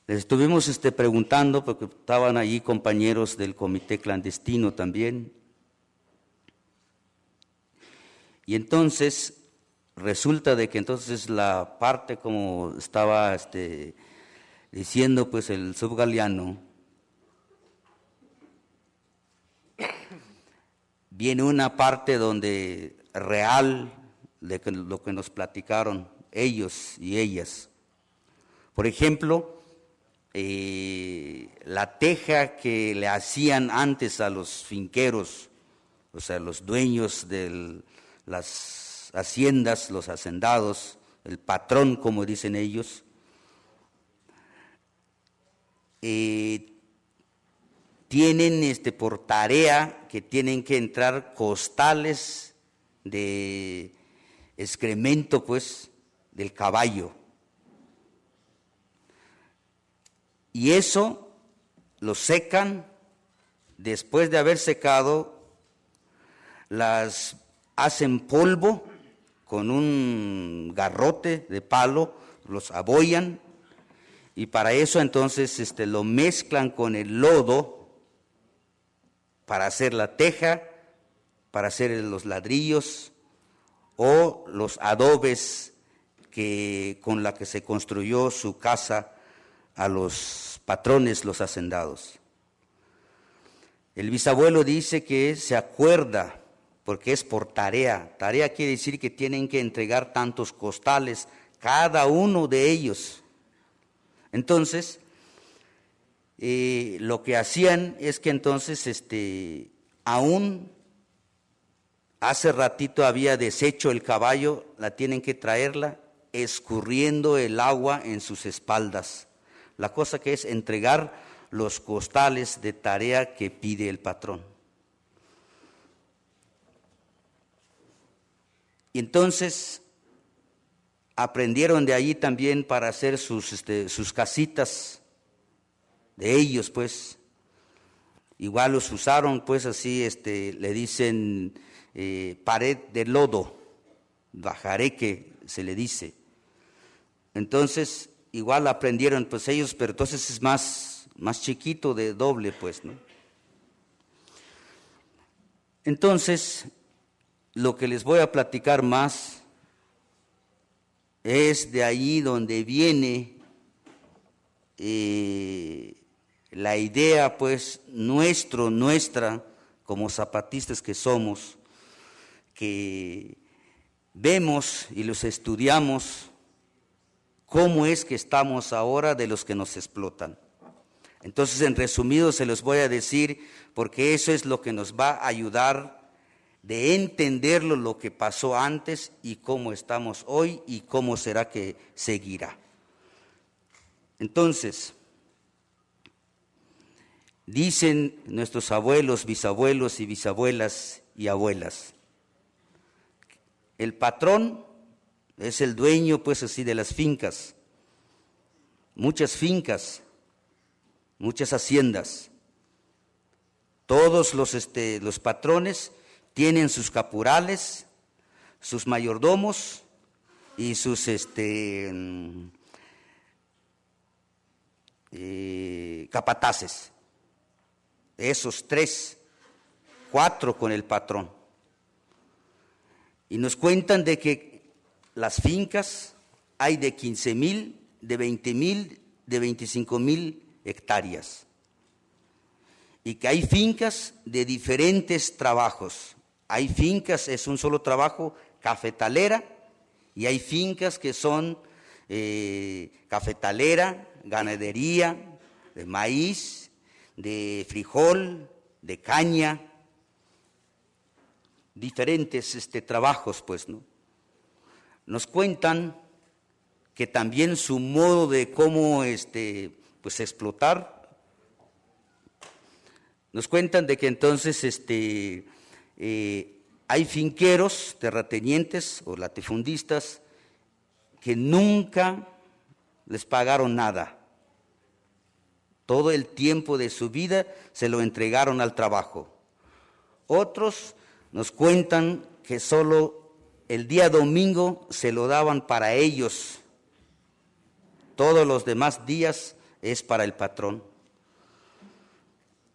Les estuvimos preguntando, porque estaban allí compañeros del comité clandestino también. Y entonces, resulta de que entonces la parte, como estaba diciendo pues el subgaleano, viene una parte donde real de lo que nos platicaron ellos y ellas. Por ejemplo, la teja que le hacían antes a los finqueros, o sea, los dueños de las haciendas, los hacendados, el patrón, como dicen ellos, tienen por tarea que tienen que entrar costales de excremento, pues, del caballo. Y eso lo secan, después de haber secado, las hacen polvo con un garrote de palo, los abollan, y para eso entonces lo mezclan con el lodo, para hacer la teja, para hacer los ladrillos o los adobes con la que se construyó su casa a los patrones, los hacendados. El bisabuelo dice que se acuerda, porque es por tarea. Tarea quiere decir que tienen que entregar tantos costales, cada uno de ellos. Entonces, lo que hacían es que entonces, aún hace ratito había deshecho el caballo, la tienen que traerla escurriendo el agua en sus espaldas. La cosa que es entregar los costales de tarea que pide el patrón. Y entonces aprendieron de allí también para hacer sus casitas de ellos, pues. Igual los usaron, pues así, le dicen pared de lodo, bajareque se le dice. Entonces, igual aprendieron, pues ellos, pero entonces es más chiquito, de doble, pues, ¿no? Entonces, lo que les voy a platicar más es de ahí donde viene la idea, pues, nuestra, como zapatistas que somos, que vemos y los estudiamos, cómo es que estamos ahora de los que nos explotan. Entonces, en resumido, se los voy a decir, porque eso es lo que nos va a ayudar de entenderlo, lo que pasó antes y cómo estamos hoy y cómo será que seguirá. Entonces, Dicen nuestros abuelos, bisabuelos y bisabuelas y abuelas, el patrón es el dueño, pues así, de las fincas, muchas haciendas. Todos los patrones tienen sus caporales, sus mayordomos y sus capataces. Esos 3, 4 con el patrón. Y nos cuentan de que las fincas hay de 15,000, de 20,000, de 25,000 hectáreas. Y que hay fincas de diferentes trabajos. Hay fincas, es un solo trabajo, cafetalera, y hay fincas que son cafetalera, ganadería, de maíz, de frijol, de caña, diferentes trabajos, pues, ¿no? Nos cuentan que también su modo de cómo pues explotar. Nos cuentan de que entonces hay finqueros, terratenientes o latifundistas que nunca les pagaron nada. Todo el tiempo de su vida se lo entregaron al trabajo. Otros nos cuentan que solo el día domingo se lo daban para ellos. Todos los demás días es para el patrón.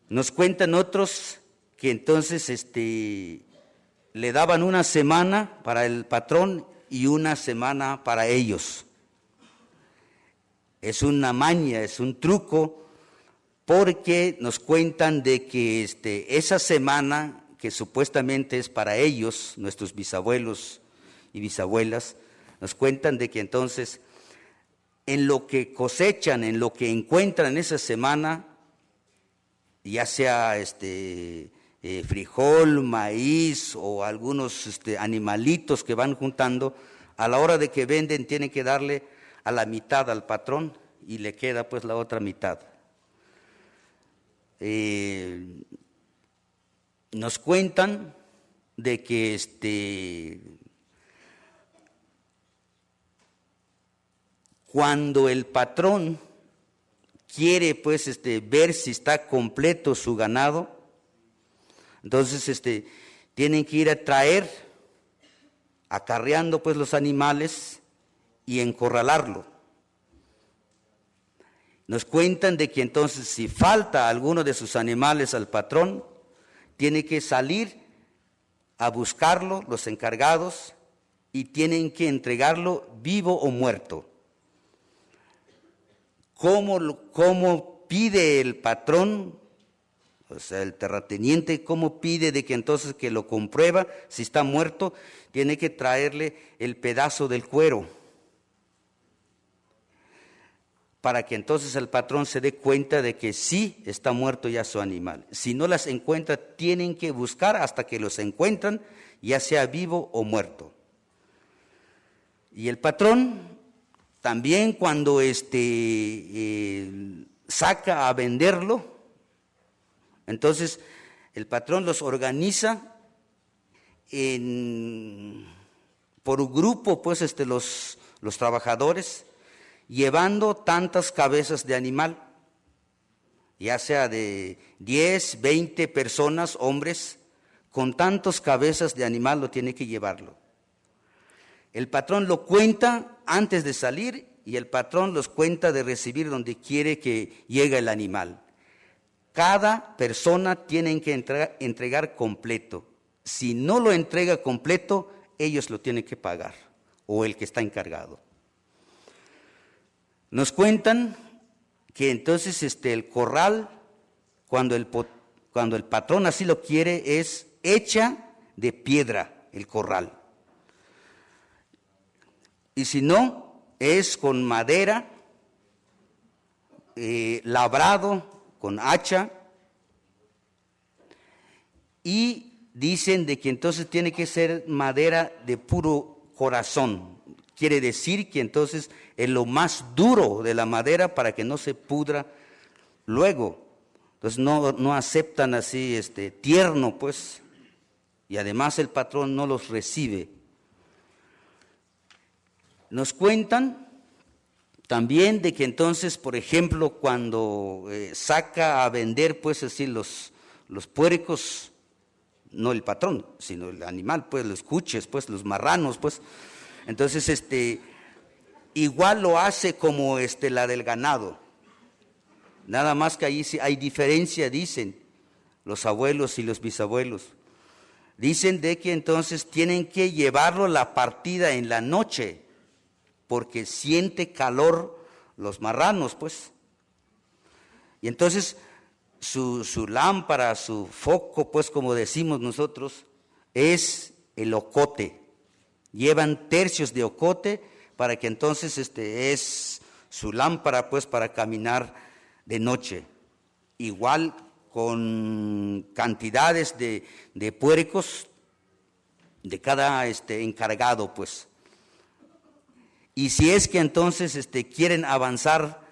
Nos cuentan otros que entonces le daban una semana para el patrón y una semana para ellos. Es una maña, es un truco, porque nos cuentan de que esa semana que supuestamente es para ellos, nuestros bisabuelos y bisabuelas, nos cuentan de que entonces en lo que cosechan, en lo que encuentran esa semana, ya sea frijol, maíz o algunos animalitos que van juntando, a la hora de que venden tienen que darle a la mitad al patrón y le queda pues la otra mitad. Nos cuentan de que cuando el patrón quiere pues ver si está completo su ganado, entonces tienen que ir a traer, acarreando pues los animales y encorralarlo. Nos cuentan de que entonces si falta alguno de sus animales al patrón, tiene que salir a buscarlo los encargados y tienen que entregarlo vivo o muerto. ¿Cómo pide el patrón, o sea, el terrateniente, cómo pide de que entonces que lo comprueba si está muerto? Tiene que traerle el pedazo del cuero, para que entonces el patrón se dé cuenta de que sí está muerto ya su animal. Si no las encuentra, tienen que buscar hasta que los encuentran, ya sea vivo o muerto. Y el patrón también cuando saca a venderlo, entonces el patrón los organiza por un grupo, pues los trabajadores, llevando tantas cabezas de animal, ya sea de 10, 20 personas, hombres, con tantas cabezas de animal lo tiene que llevarlo. El patrón lo cuenta antes de salir y el patrón los cuenta de recibir donde quiere que llegue el animal. Cada persona tiene que entregar completo. Si no lo entrega completo, ellos lo tienen que pagar, o el que está encargado. Nos cuentan que entonces el corral, cuando el patrón así lo quiere, es hecha de piedra el corral. Y si no, es con madera, labrado con hacha, y dicen de que entonces tiene que ser madera de puro corazón. Quiere decir que entonces es lo más duro de la madera para que no se pudra luego. Entonces no aceptan así tierno, pues, y además el patrón no los recibe. Nos cuentan también de que entonces, por ejemplo, cuando saca a vender, pues así los puercos, no el patrón, sino el animal, pues los cuches, pues los marranos, pues, entonces igual lo hace como la del ganado. Nada más que ahí sí hay diferencia, dicen los abuelos y los bisabuelos. Dicen de que entonces tienen que llevarlo la partida en la noche, porque siente calor los marranos, pues. Y entonces su lámpara, su foco, pues como decimos nosotros, es el ocote. Llevan tercios de ocote para que entonces es su lámpara, pues, para caminar de noche. Igual con cantidades de puercos de cada encargado, pues. Y si es que entonces quieren avanzar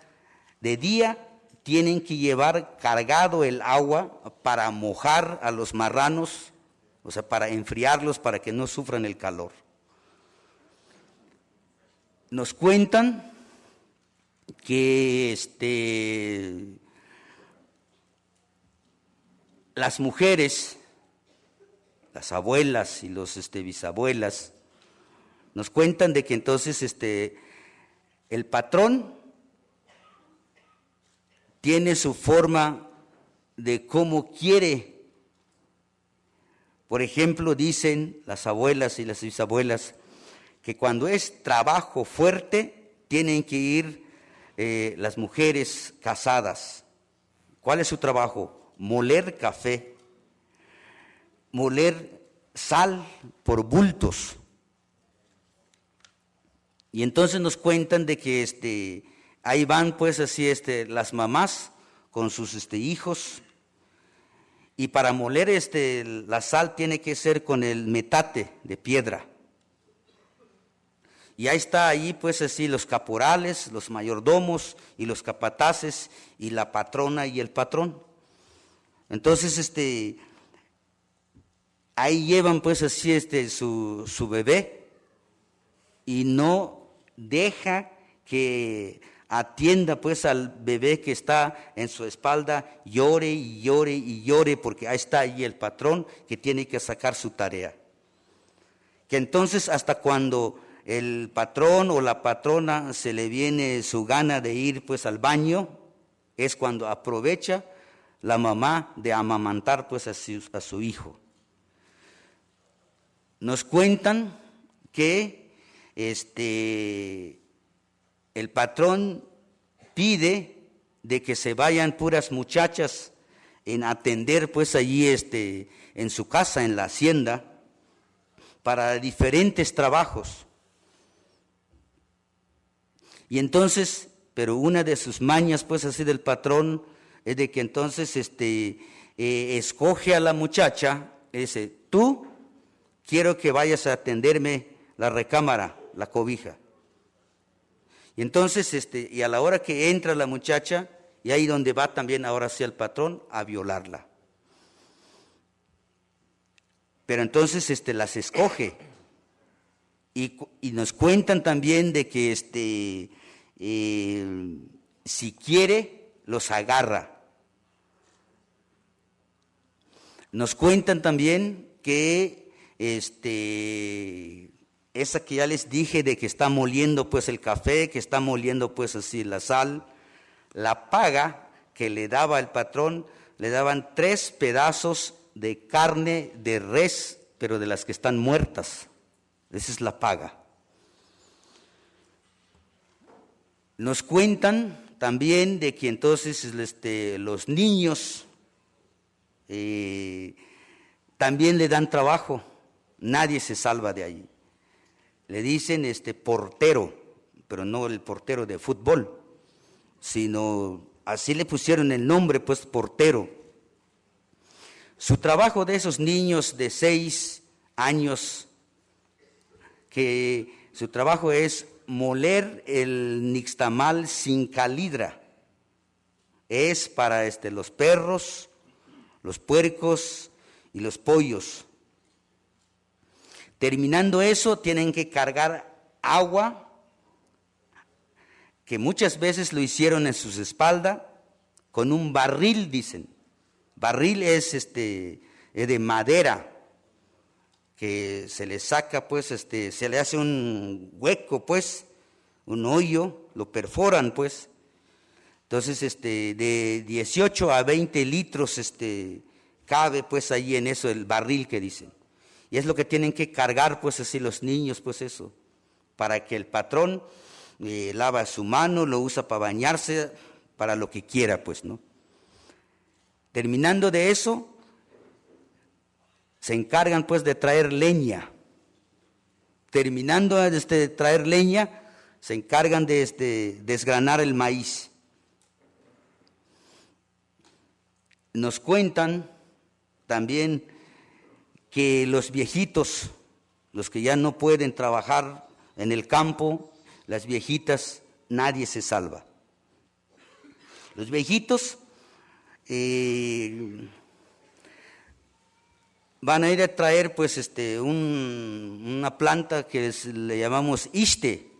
de día, tienen que llevar cargado el agua para mojar a los marranos, o sea, para enfriarlos, para que no sufran el calor. Nos cuentan que las mujeres, las abuelas y los bisabuelas, nos cuentan de que entonces el patrón tiene su forma de cómo quiere. Por ejemplo, dicen las abuelas y las bisabuelas que cuando es trabajo fuerte tienen que ir las mujeres casadas. ¿Cuál es su trabajo? Moler café, moler sal por bultos. Y entonces nos cuentan de que ahí van pues así las mamás con sus hijos, y para moler la sal tiene que ser con el metate de piedra. Y ahí está ahí pues así los caporales, los mayordomos y los capataces y la patrona y el patrón. Entonces ahí llevan pues así su bebé, y no deja que atienda pues al bebé que está en su espalda, llore y llore y llore, porque ahí está ahí el patrón que tiene que sacar su tarea. Que entonces hasta cuando el patrón o la patrona se le viene su gana de ir pues al baño, es cuando aprovecha la mamá de amamantar pues a su hijo. Nos cuentan que el patrón pide de que se vayan puras muchachas en atender pues allí en su casa, en la hacienda, para diferentes trabajos. Y entonces, pero una de sus mañas pues así del patrón es de que entonces escoge a la muchacha y dice: tú quiero que vayas a atenderme la recámara, la cobija. Y entonces, y a la hora que entra la muchacha, y ahí donde va también ahora sí el patrón a violarla. Pero entonces las escoge. Y nos cuentan también de que si quiere, los agarra. Nos cuentan también que esa que ya les dije de que está moliendo pues el café, que está moliendo pues así la sal, la paga que le daba el patrón, le daban 3 pedazos de carne de res, pero de las que están muertas. Esa es la paga. Nos cuentan también de que entonces los niños también le dan trabajo, nadie se salva de ahí. Le dicen portero, pero no el portero de fútbol, sino así le pusieron el nombre, pues portero. Su trabajo de esos niños de 6 años, que su trabajo es moler el nixtamal sin calidra. es para los perros, los puercos y los pollos. Terminando eso, tienen que cargar agua, que muchas veces lo hicieron en sus espaldas, con un barril, dicen. Barril es de madera, que se le saca, pues, se le hace un hueco, pues, un hoyo, lo perforan, pues. Entonces, de 18 a 20 litros, cabe, pues, ahí en eso el barril que dicen. Y es lo que tienen que cargar, pues, así los niños, pues, eso, para que el patrón lava su mano, lo usa para bañarse, para lo que quiera, pues, ¿no? Terminando de eso, se encargan, pues, de traer leña. Terminando de traer leña, se encargan de desgranar el maíz. Nos cuentan también que los viejitos, los que ya no pueden trabajar en el campo, las viejitas, nadie se salva. Los viejitos van a ir a traer, pues, una planta que le llamamos ixte.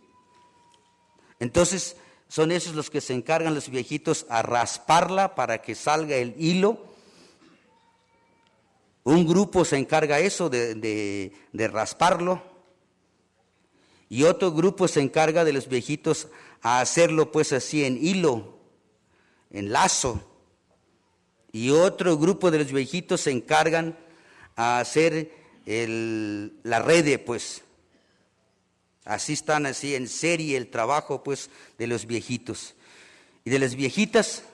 Entonces, son esos los que se encargan los viejitos a rasparla para que salga el hilo. Un grupo se encarga eso de rasparlo, y otro grupo se encarga de los viejitos a hacerlo, pues, así en hilo, en lazo, y otro grupo de los viejitos se encargan a hacer la rede, pues. Así están, así en serie el trabajo, pues, de los viejitos. Y de las viejitas,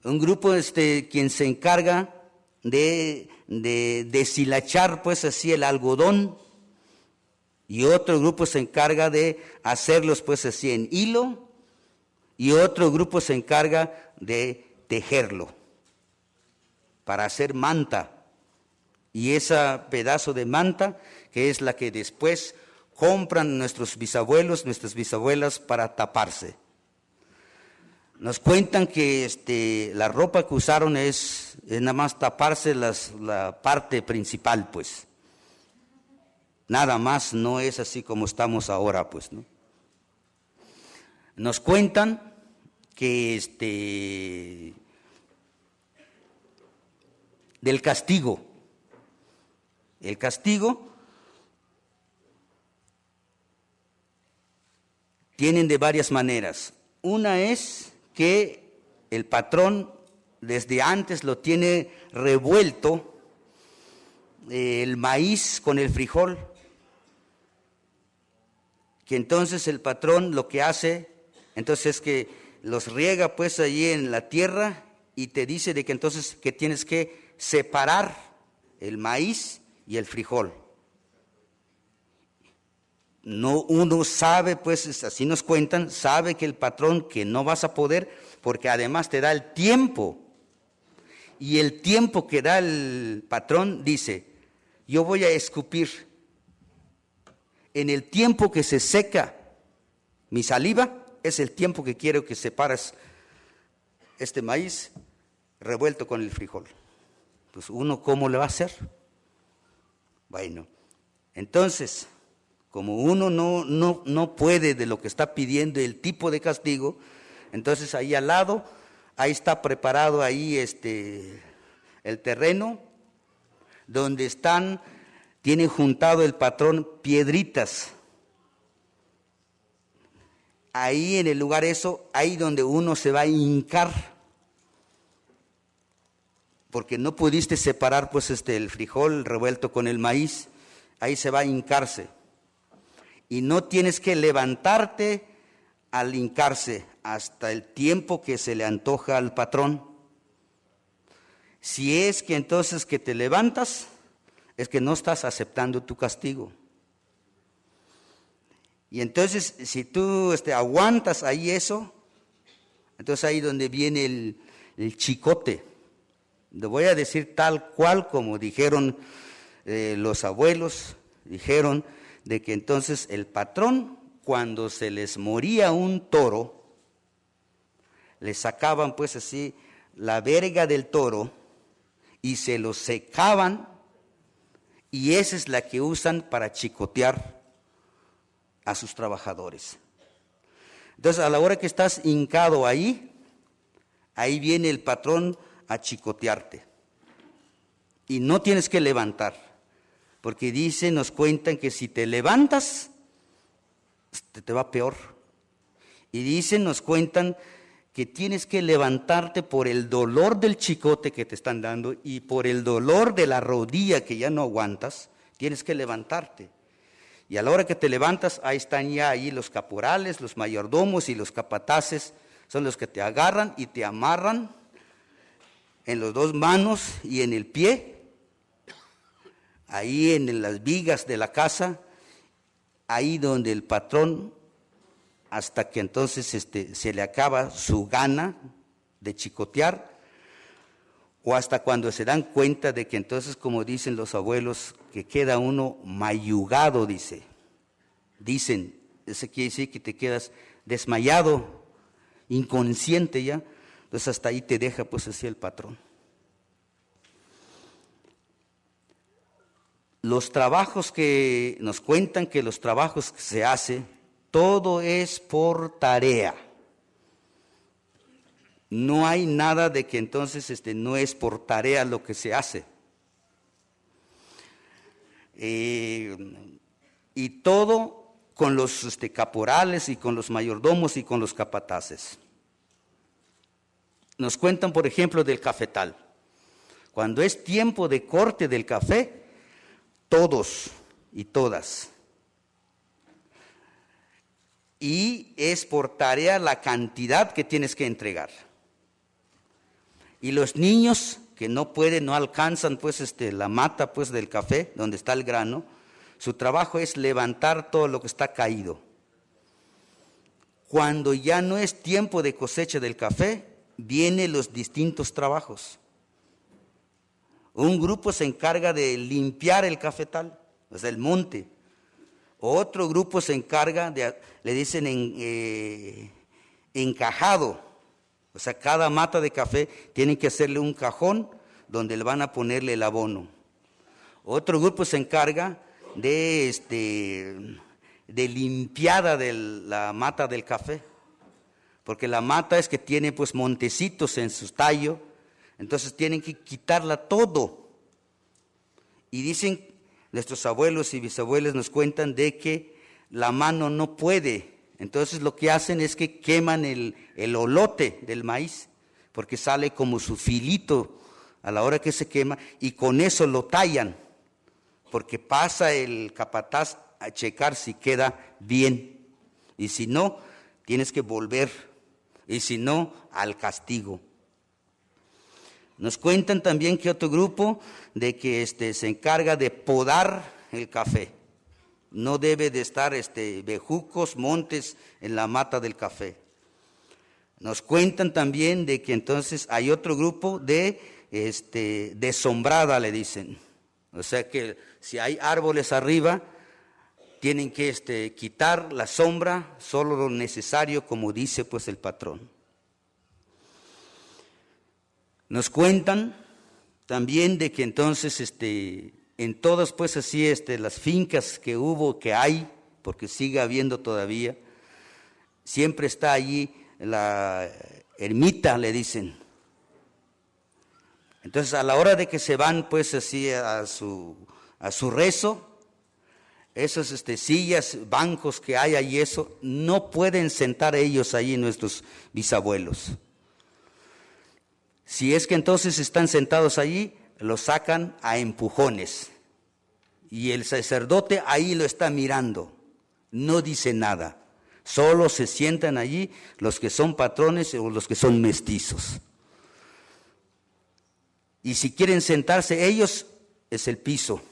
un grupo quien se encarga de deshilachar, pues, así el algodón, y otro grupo se encarga de hacerlos, pues, así en hilo, y otro grupo se encarga de tejerlo para hacer manta. Y ese pedazo de manta, que es la que después compran nuestros bisabuelos, nuestras bisabuelas, para taparse. Nos cuentan que la ropa que usaron es nada más taparse la parte principal, pues. Nada más, no es así como estamos ahora, pues, ¿no? Nos cuentan que del castigo. El castigo tienen de varias maneras. Una es que el patrón desde antes lo tiene revuelto, el maíz con el frijol, que entonces el patrón lo que hace, entonces es que los riega, pues, allí en la tierra, y te dice de que entonces que tienes que separar el maíz y el frijol. No, uno sabe, pues, así nos cuentan, sabe que el patrón que no vas a poder, porque además te da el tiempo, y el tiempo que da el patrón dice: yo voy a escupir. En el tiempo que se seca mi saliva, es el tiempo que quiero que separes este maíz revuelto con el frijol. Pues uno, ¿cómo le va a hacer? Bueno, entonces, como uno no puede de lo que está pidiendo el tipo de castigo, entonces ahí al lado, ahí está preparado ahí el terreno, donde tiene juntado el patrón piedritas. Ahí en el lugar eso, ahí donde uno se va a hincar, porque no pudiste separar, pues, el frijol revuelto con el maíz, ahí se va a hincarse. Y no tienes que levantarte al hincarse hasta el tiempo que se le antoja al patrón. Si es que entonces que te levantas, es que no estás aceptando tu castigo. Y entonces, si tú aguantas ahí eso, entonces ahí donde viene el chicote. Lo voy a decir tal cual como dijeron los abuelos, dijeron de que entonces el patrón, cuando se les moría un toro, le sacaban pues así la verga del toro y se lo secaban, y esa es la que usan para chicotear a sus trabajadores. Entonces, a la hora que estás hincado ahí viene el patrón a chicotearte. Y no tienes que levantar, porque nos cuentan que si te levantas, te va peor. Y nos cuentan que tienes que levantarte por el dolor del chicote que te están dando y por el dolor de la rodilla que ya no aguantas, tienes que levantarte. Y a la hora que te levantas, ahí están ya ahí los caporales, los mayordomos y los capataces, son los que te agarran y te amarran en las dos manos y en el pie, ahí en las vigas de la casa, ahí donde el patrón, hasta que entonces se le acaba su gana de chicotear, o hasta cuando se dan cuenta de que entonces, como dicen los abuelos, que queda uno mayugado, dicen, eso quiere decir que te quedas desmayado, inconsciente ya, entonces hasta ahí te deja pues así el patrón. Los trabajos que nos cuentan, que los trabajos que se hace, todo es por tarea. No hay nada de que entonces no es por tarea lo que se hace. Y todo con los caporales y con los mayordomos y con los capataces. Nos cuentan, por ejemplo, del cafetal. Cuando es tiempo de corte del café, todos y todas. Y es por tarea la cantidad que tienes que entregar. Y los niños que no pueden, no alcanzan pues la mata pues del café, donde está el grano, su trabajo es levantar todo lo que está caído. Cuando ya no es tiempo de cosecha del café, vienen los distintos trabajos. Un grupo se encarga de limpiar el cafetal, o sea, el monte. Otro grupo se encarga de, le dicen encajado. O sea, cada mata de café tienen que hacerle un cajón donde le van a ponerle el abono. Otro grupo se encarga de limpiada de la mata del café, porque la mata es que tiene pues montecitos en su tallo, entonces tienen que quitarla todo. Y dicen, nuestros abuelos y bisabuelos nos cuentan de que la mano no puede. Entonces lo que hacen es que queman el olote del maíz, porque sale como su filito a la hora que se quema, y con eso lo tallan, porque pasa el capataz a checar si queda bien, y si no, tienes que volver, y si no, al castigo. Nos cuentan también que otro grupo de que se encarga de podar el café. No debe de estar bejucos, montes en la mata del café. Nos cuentan también de que entonces hay otro grupo de sombrada, le dicen. O sea que si hay árboles arriba, tienen que quitar la sombra, solo lo necesario, como dice pues el patrón. Nos cuentan también de que entonces en todas pues así las fincas que hubo, que hay, porque sigue habiendo todavía, siempre está allí la ermita, le dicen. Entonces a la hora de que se van pues así a su rezo, esos sillas, bancos que hay ahí, eso, no pueden sentar ellos allí nuestros bisabuelos. Si es que entonces están sentados allí, lo sacan a empujones. Y el sacerdote ahí lo está mirando, no dice nada. Solo se sientan allí los que son patrones o los que son mestizos. Y si quieren sentarse ellos, es el piso.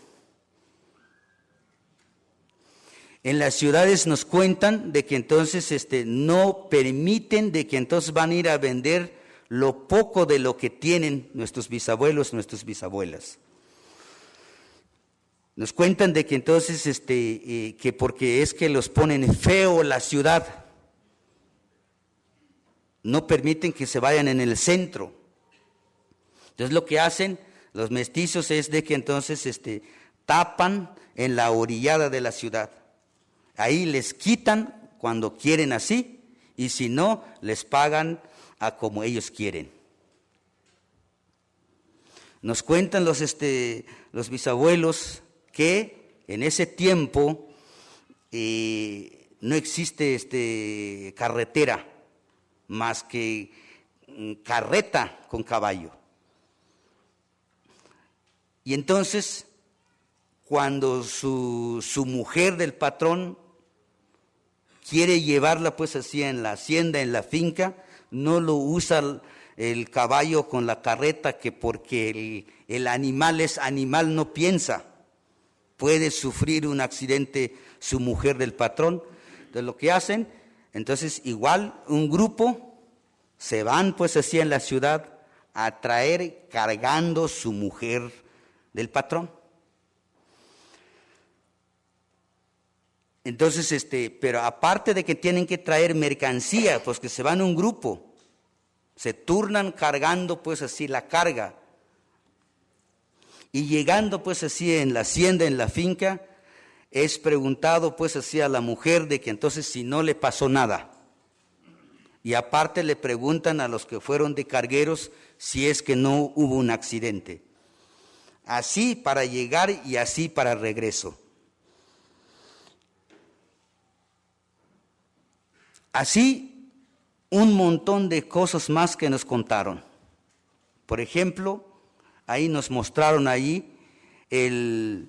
En las ciudades nos cuentan de que entonces no permiten de que entonces van a ir a vender lo poco de lo que tienen nuestros bisabuelos, nuestras bisabuelas. Nos cuentan de que entonces, que porque es que los ponen feo la ciudad. no permiten que se vayan en el centro. Entonces lo que hacen los mestizos es de que entonces tapan en la orillada de la ciudad. Ahí les quitan cuando quieren así, y si no, les pagan a como ellos quieren. Nos cuentan los bisabuelos que en ese tiempo no existe carretera más que carreta con caballo. Y entonces, cuando su mujer del patrón quiere llevarla pues así en la hacienda, en la finca, no lo usa el caballo con la carreta, que porque el animal es animal, no piensa. Puede sufrir un accidente su mujer del patrón. Entonces lo que hacen, entonces igual un grupo se van pues así en la ciudad a traer cargando su mujer del patrón. Entonces, pero aparte de que tienen que traer mercancía, pues que se van un grupo, se turnan cargando pues así la carga. Y llegando pues así en la hacienda, en la finca, es preguntado pues así a la mujer de que entonces si no le pasó nada. Y aparte le preguntan a los que fueron de cargueros si es que no hubo un accidente. Así para llegar y así para regreso. Así un montón de cosas más que nos contaron. Por ejemplo, ahí nos mostraron ahí el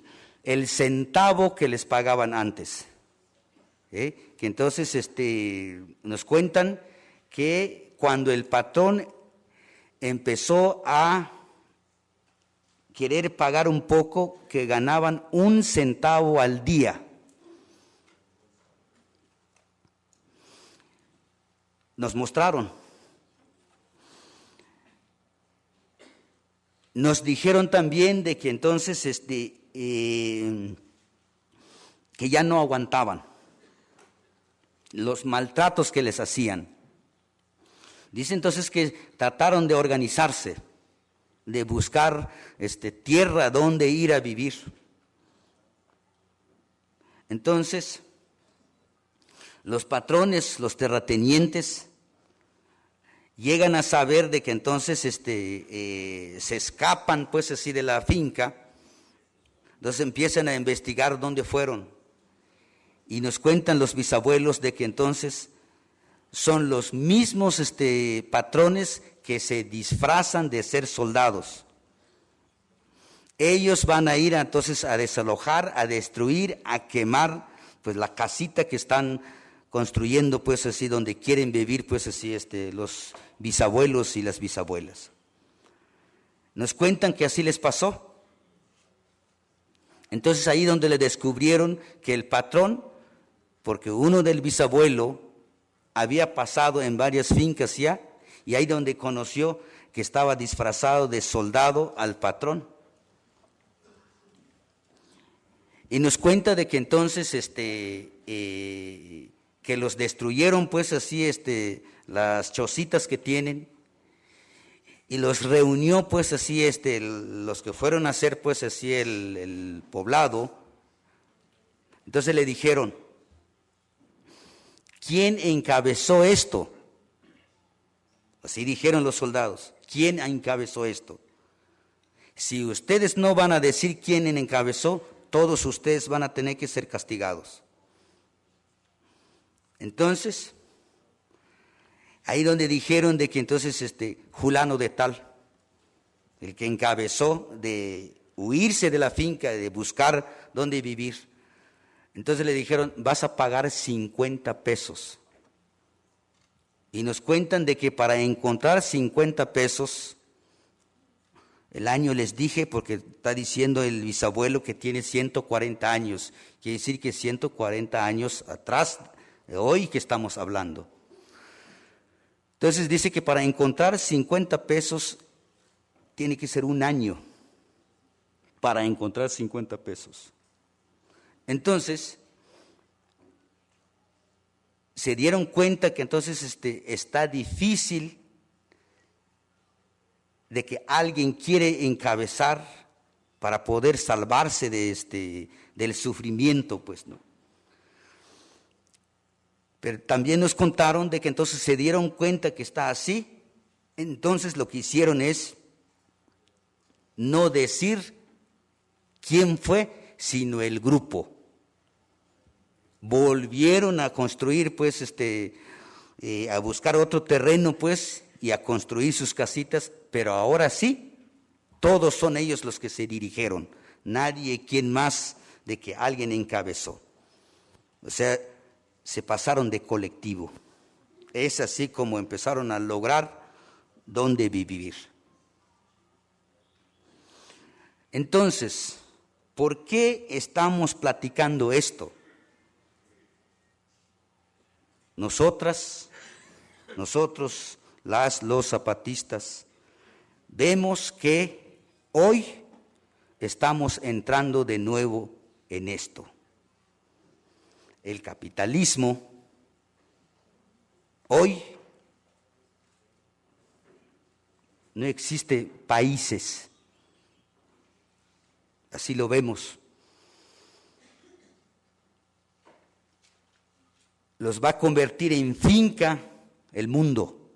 centavo que les pagaban antes. Que entonces nos cuentan que cuando el patrón empezó a querer pagar un poco, que ganaban 1 centavo al día. Nos mostraron. Nos dijeron también de que entonces que ya no aguantaban los maltratos que les hacían. Dice entonces que trataron de organizarse, de buscar tierra donde ir a vivir. Entonces, los patrones, los terratenientes, llegan a saber de que entonces se escapan pues así de la finca. Entonces empiezan a investigar dónde fueron. Y nos cuentan los bisabuelos de que entonces son los mismos patrones que se disfrazan de ser soldados. Ellos van a ir entonces a desalojar, a destruir, a quemar pues la casita que están construyendo pues así, donde quieren vivir pues así los bisabuelos y las bisabuelas. Nos cuentan que así les pasó. Entonces ahí donde le descubrieron que el patrón, porque uno del bisabuelo había pasado en varias fincas ya, y ahí donde conoció que estaba disfrazado de soldado al patrón. Y nos cuenta de que entonces que los destruyeron pues así las chocitas que tienen, y los reunió pues así los que fueron a hacer pues así el poblado. Entonces le dijeron: ¿quién encabezó esto? Así dijeron los soldados: ¿quién encabezó esto? Si ustedes no van a decir quién encabezó, todos ustedes van a tener que ser castigados. Entonces, ahí donde dijeron de que entonces fulano de tal, el que encabezó de huirse de la finca, de buscar dónde vivir, entonces le dijeron: vas a pagar 50 pesos. Y nos cuentan de que para encontrar 50 pesos, el año les dije, porque está diciendo el bisabuelo que tiene 140 años, quiere decir que 140 años atrás, de hoy que estamos hablando. Entonces dice que para encontrar 50 pesos tiene que ser un año para encontrar 50 pesos. Entonces, se dieron cuenta que entonces está difícil de que alguien quiere encabezar para poder salvarse del sufrimiento, pues, ¿no? Pero también nos contaron de que entonces se dieron cuenta que está así, entonces lo que hicieron es no decir quién fue, sino el grupo. Volvieron a construir, pues, a buscar otro terreno, pues, y a construir sus casitas, pero ahora sí, todos son ellos los que se dirigieron, nadie quien más de que alguien encabezó. O sea, se pasaron de colectivo. Es así como empezaron a lograr dónde vivir. Entonces, ¿por qué estamos platicando esto? Nosotros, los zapatistas, vemos que hoy estamos entrando de nuevo en esto. El capitalismo hoy no existe países, así lo vemos. Los va a convertir en finca el mundo.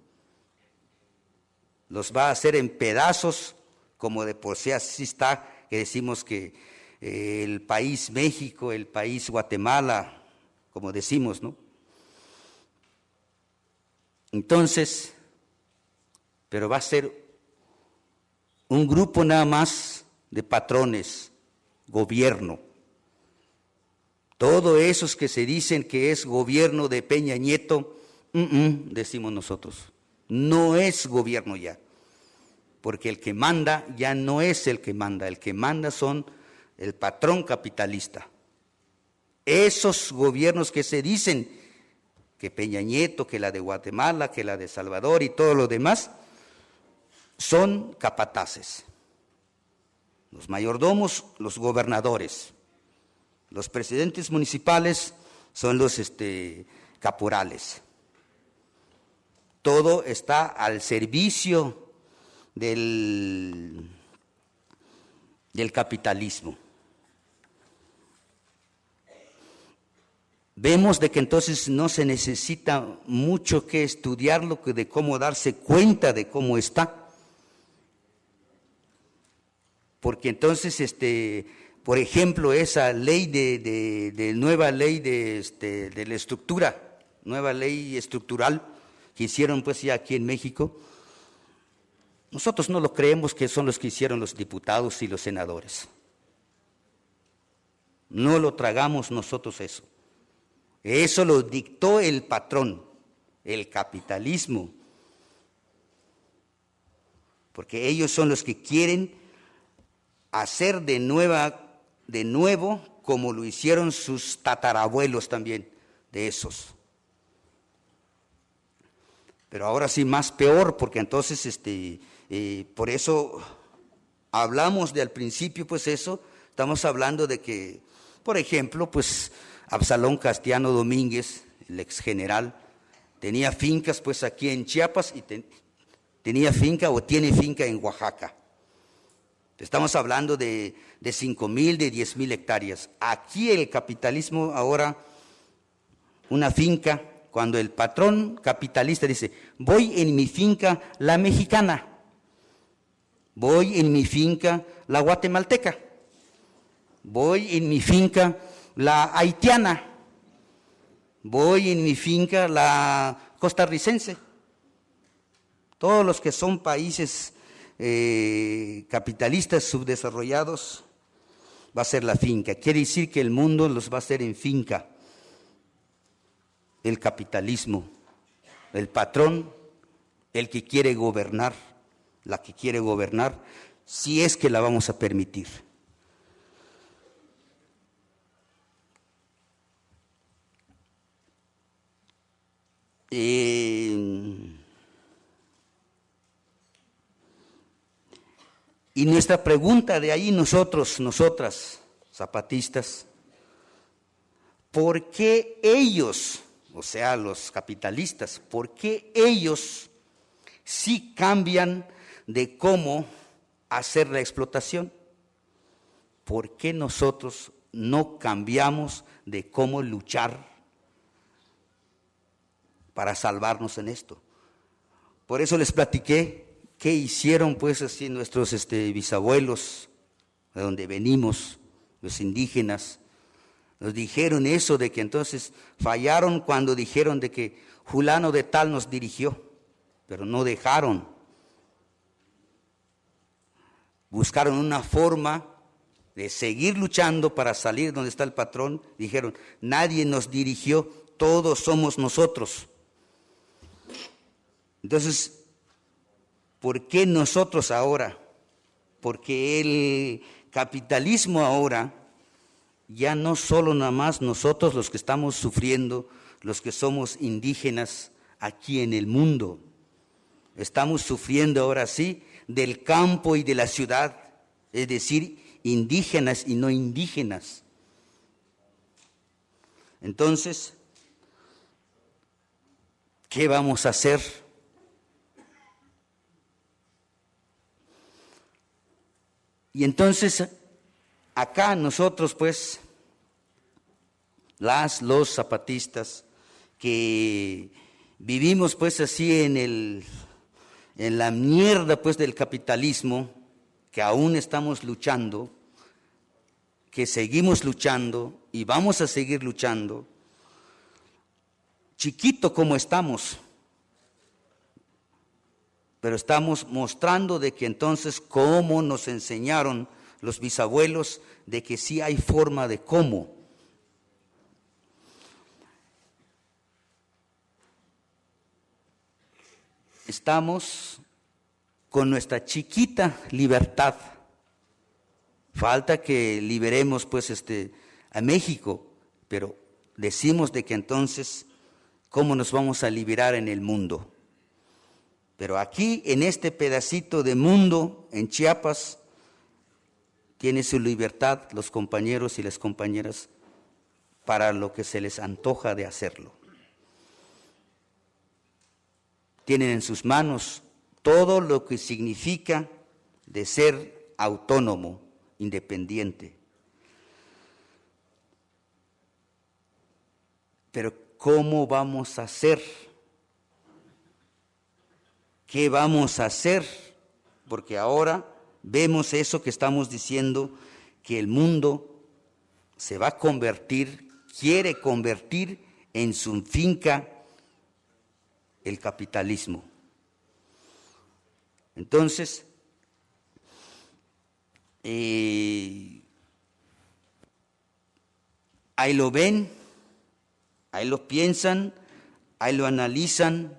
Los va a hacer en pedazos, como de por sí así está, que decimos que el país México, el país Guatemala, como decimos, ¿no? Entonces, pero va a ser un grupo nada más de patrones, gobierno. Todos esos que se dicen que es gobierno de Peña Nieto, decimos nosotros, no es gobierno ya, porque el que manda ya no es el que manda son el patrón capitalista. Esos gobiernos que se dicen, que Peña Nieto, que la de Guatemala, que la de Salvador y todo lo demás, son capataces. Los mayordomos, los gobernadores. Los presidentes municipales son los caporales. Todo está al servicio del capitalismo. Vemos de que entonces no se necesita mucho que estudiarlo, de cómo darse cuenta de cómo está. Porque entonces, por ejemplo, esa ley de nueva ley de la estructura, nueva ley estructural que hicieron pues ya aquí en México, nosotros no lo creemos que son los que hicieron los diputados y los senadores. No lo tragamos nosotros eso. Eso lo dictó el patrón, el capitalismo, porque ellos son los que quieren hacer de nuevo como lo hicieron sus tatarabuelos también, de esos. Pero ahora sí más peor, porque entonces, por eso hablamos de al principio, pues eso, estamos hablando de que, por ejemplo, pues Absalón Castellano Domínguez, el ex general, tenía fincas pues aquí en Chiapas y tenía finca o tiene finca en Oaxaca. Estamos hablando de 5,000, de 10,000 hectáreas. Aquí el capitalismo ahora, una finca, cuando el patrón capitalista dice, voy en mi finca la mexicana, voy en mi finca la guatemalteca, voy en mi finca la haitiana, voy en mi finca la costarricense. Todos los que son países capitalistas subdesarrollados, va a ser la finca. Quiere decir que el mundo los va a hacer en finca. El capitalismo, el patrón, el que quiere gobernar, la que quiere gobernar, si es que la vamos a permitir. Y nuestra pregunta de ahí nosotras, zapatistas, ¿por qué ellos o sea, los capitalistas, ¿por qué ellos sí cambian de cómo hacer la explotación? ¿Por qué nosotros no cambiamos de cómo luchar para salvarnos en esto? Por eso les platiqué qué hicieron pues así nuestros bisabuelos, de donde venimos, los indígenas. Nos dijeron eso de que entonces fallaron cuando dijeron de que fulano de tal nos dirigió, pero no dejaron. Buscaron una forma de seguir luchando para salir donde está el patrón. Dijeron, nadie nos dirigió, todos somos nosotros. Entonces, ¿por qué nosotros ahora? Porque el capitalismo ahora ya no solo nada más nosotros los que estamos sufriendo, los que somos indígenas aquí en el mundo. Estamos sufriendo ahora sí del campo y de la ciudad, es decir, indígenas y no indígenas. Entonces, ¿qué vamos a hacer? Y entonces, acá nosotros pues, los zapatistas, que vivimos pues así en la mierda pues del capitalismo, que aún estamos luchando, que seguimos luchando y vamos a seguir luchando, chiquito como estamos, pero estamos mostrando de que entonces cómo nos enseñaron los bisabuelos, de que sí hay forma de cómo. Estamos con nuestra chiquita libertad. Falta que liberemos pues a México, pero decimos de que entonces cómo nos vamos a liberar en el mundo. Pero aquí en este pedacito de mundo en Chiapas tiene su libertad los compañeros y las compañeras para lo que se les antoja de hacerlo. Tienen en sus manos todo lo que significa de ser autónomo, independiente. Pero ¿cómo vamos a hacer? ¿Qué vamos a hacer? Porque ahora vemos eso que estamos diciendo, que el mundo se va a convertir, quiere convertir en su finca el capitalismo. Entonces, ahí lo ven, ahí lo piensan, ahí lo analizan,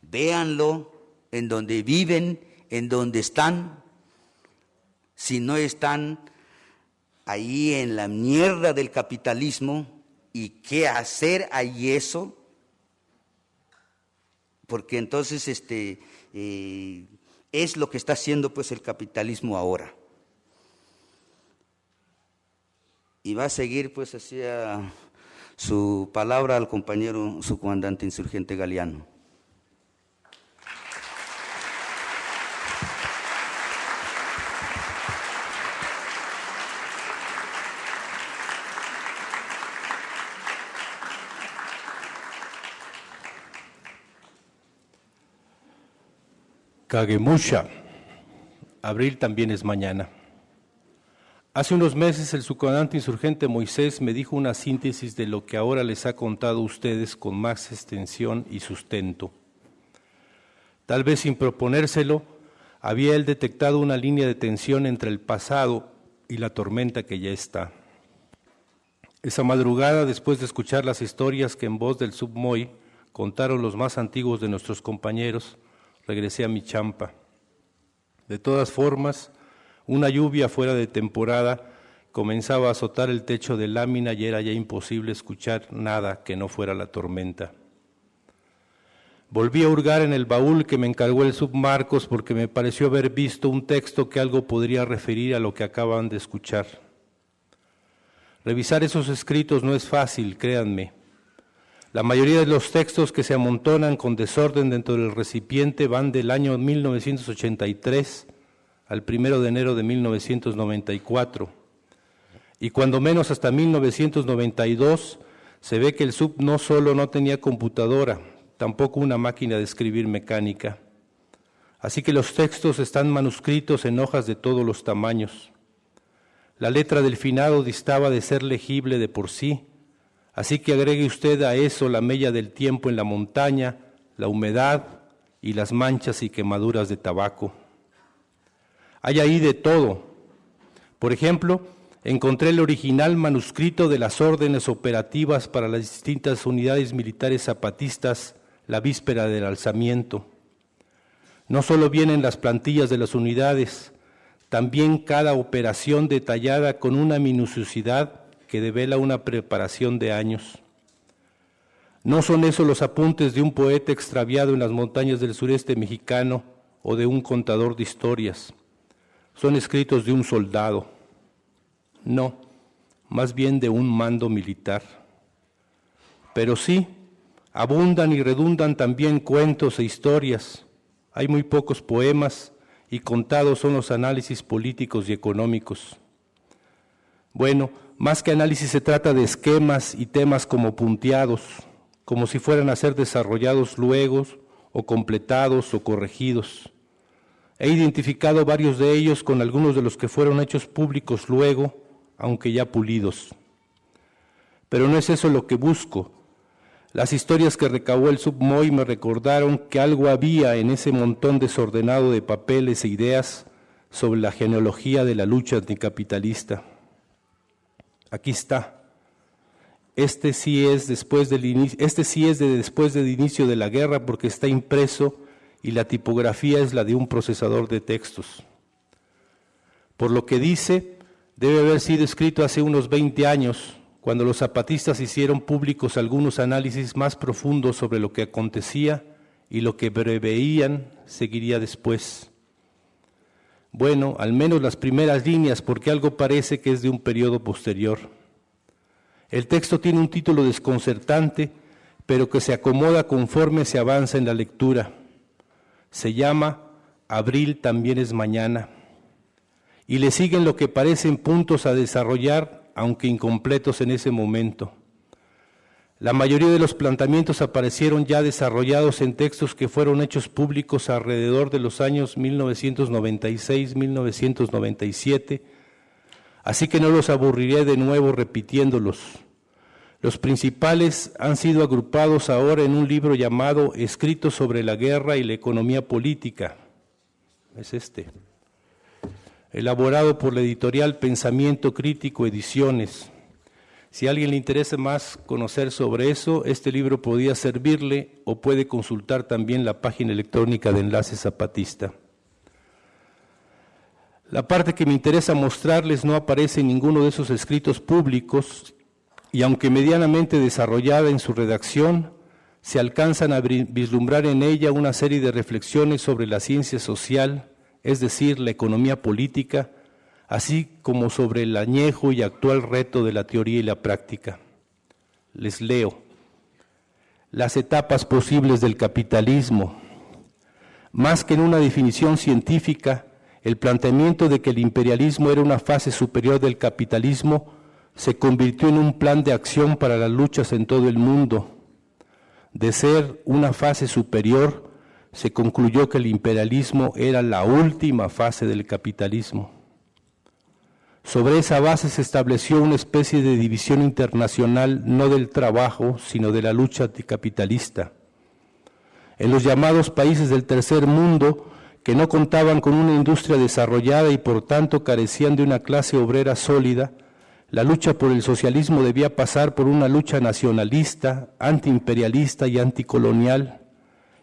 véanlo en donde viven, en donde están. Si no están ahí en la mierda del capitalismo, ¿y qué hacer ahí eso? Porque entonces es lo que está haciendo pues el capitalismo ahora. Y va a seguir pues hacia su palabra al compañero, su comandante insurgente Galeano. Caguemusha, abril también es mañana. Hace unos meses el subcomandante insurgente Moisés me dijo una síntesis de lo que ahora les ha contado a ustedes con más extensión y sustento. Tal vez sin proponérselo, había él detectado una línea de tensión entre el pasado y la tormenta que ya está. Esa madrugada, después de escuchar las historias que en voz del submoy contaron los más antiguos de nuestros compañeros, regresé a mi champa. De todas formas, una lluvia fuera de temporada comenzaba a azotar el techo de lámina y era ya imposible escuchar nada que no fuera la tormenta. Volví a hurgar en el baúl que me encargó el submarcos porque me pareció haber visto un texto que algo podría referir a lo que acaban de escuchar. Revisar esos escritos no es fácil, créanme. La mayoría de los textos que se amontonan con desorden dentro del recipiente van del año 1983 al 1 de enero de 1994. Y cuando menos hasta 1992 se ve que el SUB no solo no tenía computadora, tampoco una máquina de escribir mecánica. Así que los textos están manuscritos en hojas de todos los tamaños. La letra del finado distaba de ser legible de por sí, así que agregue usted a eso la mella del tiempo en la montaña, la humedad y las manchas y quemaduras de tabaco. Hay ahí de todo. Por ejemplo, encontré el original manuscrito de las órdenes operativas para las distintas unidades militares zapatistas la víspera del alzamiento. No solo vienen las plantillas de las unidades, también cada operación detallada con una minuciosidad que devela una preparación de años. No son esos los apuntes de un poeta extraviado en las montañas del sureste mexicano o de un contador de historias. Son escritos de un soldado. No, más bien de un mando militar. Pero sí, abundan y redundan también cuentos e historias. Hay muy pocos poemas y contados son los análisis políticos y económicos. Bueno, más que análisis se trata de esquemas y temas como punteados, como si fueran a ser desarrollados luego o completados o corregidos. He identificado varios de ellos con algunos de los que fueron hechos públicos luego, aunque ya pulidos. Pero no es eso lo que busco. Las historias que recabó el SUBMOI me recordaron que algo había en ese montón desordenado de papeles e ideas sobre la genealogía de la lucha anticapitalista. Aquí está. Este sí es de después del inicio de la guerra porque está impreso y la tipografía es la de un procesador de textos. Por lo que dice, debe haber sido escrito hace unos 20 años, cuando los zapatistas hicieron públicos algunos análisis más profundos sobre lo que acontecía y lo que preveían seguiría después. Bueno, al menos las primeras líneas, porque algo parece que es de un periodo posterior. El texto tiene un título desconcertante, pero que se acomoda conforme se avanza en la lectura. Se llama Abril también es mañana, y le siguen lo que parecen puntos a desarrollar, aunque incompletos en ese momento. La mayoría de los planteamientos aparecieron ya desarrollados en textos que fueron hechos públicos alrededor de los años 1996-1997, así que no los aburriré de nuevo repitiéndolos. Los principales han sido agrupados ahora en un libro llamado Escritos sobre la guerra y la economía política. Es este. Elaborado por la editorial Pensamiento Crítico Ediciones. Si a alguien le interesa más conocer sobre eso, este libro podría servirle o puede consultar también la página electrónica de Enlace Zapatista. La parte que me interesa mostrarles no aparece en ninguno de esos escritos públicos y aunque medianamente desarrollada en su redacción, se alcanzan a vislumbrar en ella una serie de reflexiones sobre la ciencia social, es decir, la economía política, así como sobre el añejo y actual reto de la teoría y la práctica. Les leo. Las etapas posibles del capitalismo. Más que en una definición científica, el planteamiento de que el imperialismo era una fase superior del capitalismo se convirtió en un plan de acción para las luchas en todo el mundo. De ser una fase superior, se concluyó que el imperialismo era la última fase del capitalismo. Sobre esa base se estableció una especie de división internacional no del trabajo, sino de la lucha anticapitalista. En los llamados países del tercer mundo, que no contaban con una industria desarrollada y por tanto carecían de una clase obrera sólida, la lucha por el socialismo debía pasar por una lucha nacionalista, antiimperialista y anticolonial,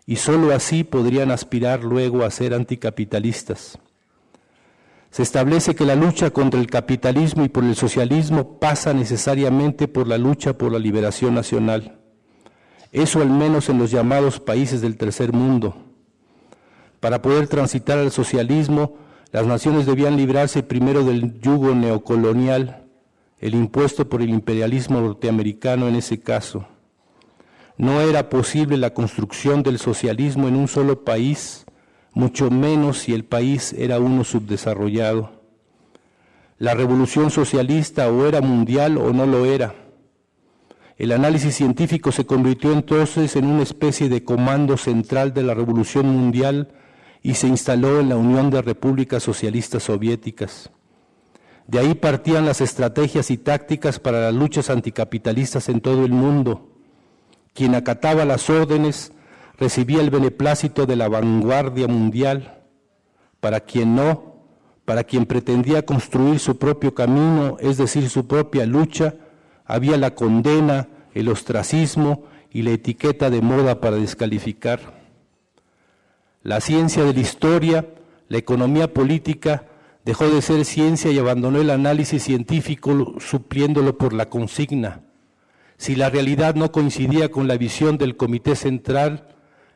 y sólo así podrían aspirar luego a ser anticapitalistas. Se establece que la lucha contra el capitalismo y por el socialismo pasa necesariamente por la lucha por la liberación nacional. Eso al menos en los llamados países del tercer mundo. Para poder transitar al socialismo, las naciones debían librarse primero del yugo neocolonial, el impuesto por el imperialismo norteamericano en ese caso. No era posible la construcción del socialismo en un solo país, mucho menos si el país era uno subdesarrollado. La revolución socialista o era mundial o no lo era. El análisis científico se convirtió entonces en una especie de comando central de la revolución mundial y se instaló en la Unión de Repúblicas Socialistas Soviéticas. De ahí partían las estrategias y tácticas para las luchas anticapitalistas en todo el mundo. Quien acataba las órdenes recibía el beneplácito de la vanguardia mundial. Para quien no, para quien pretendía construir su propio camino, es decir, su propia lucha, había la condena, el ostracismo y la etiqueta de moda para descalificar. La ciencia de la historia, la economía política, dejó de ser ciencia y abandonó el análisis científico supliéndolo por la consigna. Si la realidad no coincidía con la visión del Comité Central,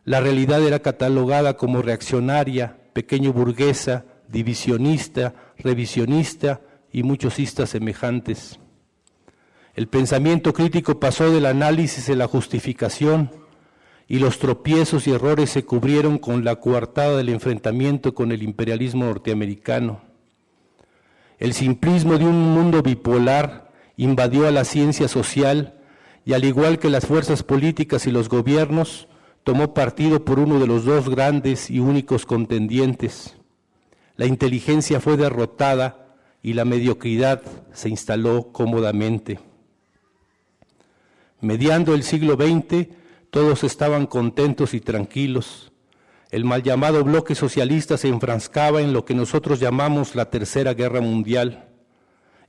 la realidad era catalogada como reaccionaria, pequeño burguesa, divisionista, revisionista y muchos istas semejantes. El pensamiento crítico pasó del análisis a la justificación y los tropiezos y errores se cubrieron con la coartada del enfrentamiento con el imperialismo norteamericano. El simplismo de un mundo bipolar invadió a la ciencia social y, al igual que las fuerzas políticas y los gobiernos, tomó partido por uno de los dos grandes y únicos contendientes. La inteligencia fue derrotada y la mediocridad se instaló cómodamente. Mediando el siglo XX, todos estaban contentos y tranquilos. El mal llamado bloque socialista se enfrascaba en lo que nosotros llamamos la Tercera Guerra Mundial.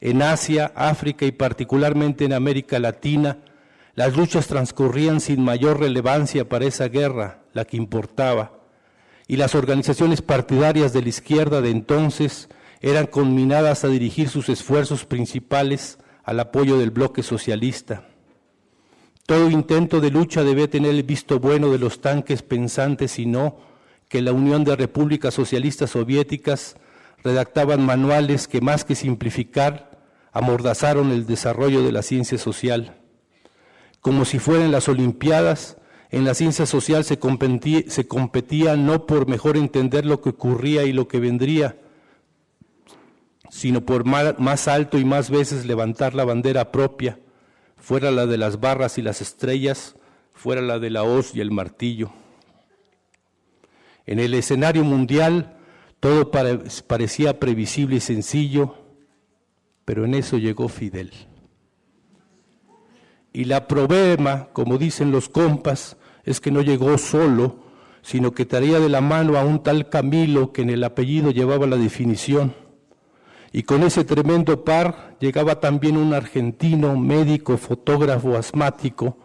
En Asia, África y particularmente en América Latina, las luchas transcurrían sin mayor relevancia para esa guerra, la que importaba, y las organizaciones partidarias de la izquierda de entonces eran conminadas a dirigir sus esfuerzos principales al apoyo del bloque socialista. Todo intento de lucha debe tener el visto bueno de los tanques pensantes y no que la Unión de Repúblicas Socialistas Soviéticas redactaban manuales que, más que simplificar, amordazaron el desarrollo de la ciencia social. Como si fueran las Olimpiadas, en la ciencia social se competía no por mejor entender lo que ocurría y lo que vendría, sino por más alto y más veces levantar la bandera propia, fuera la de las barras y las estrellas, fuera la de la hoz y el martillo. En el escenario mundial todo parecía previsible y sencillo, pero en eso llegó Fidel. Y la problema, como dicen los compas, es que no llegó solo, sino que traía de la mano a un tal Camilo que en el apellido llevaba la definición. Y con ese tremendo par llegaba también un argentino, médico, fotógrafo, asmático,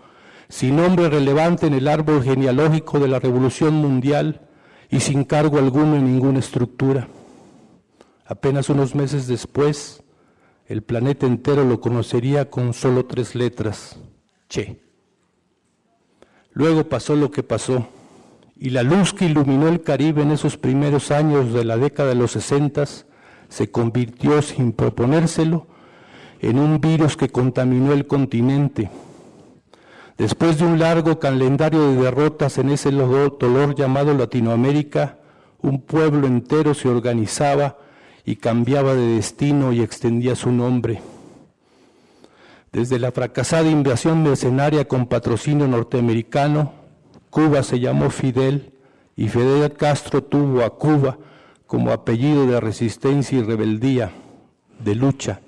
sin nombre relevante en el árbol genealógico de la Revolución Mundial y sin cargo alguno en ninguna estructura. Apenas unos meses después, el planeta entero lo conocería con solo 3 letras, Che. Luego pasó lo que pasó, y la luz que iluminó el Caribe en esos primeros años de la década de los 60 se convirtió, sin proponérselo, en un virus que contaminó el continente. Después de un largo calendario de derrotas en ese dolor llamado Latinoamérica, un pueblo entero se organizaba y cambiaba de destino y extendía su nombre. Desde la fracasada invasión mercenaria con patrocinio norteamericano, Cuba se llamó Fidel y Fidel Castro tuvo a Cuba como apellido de resistencia y rebeldía, de lucha.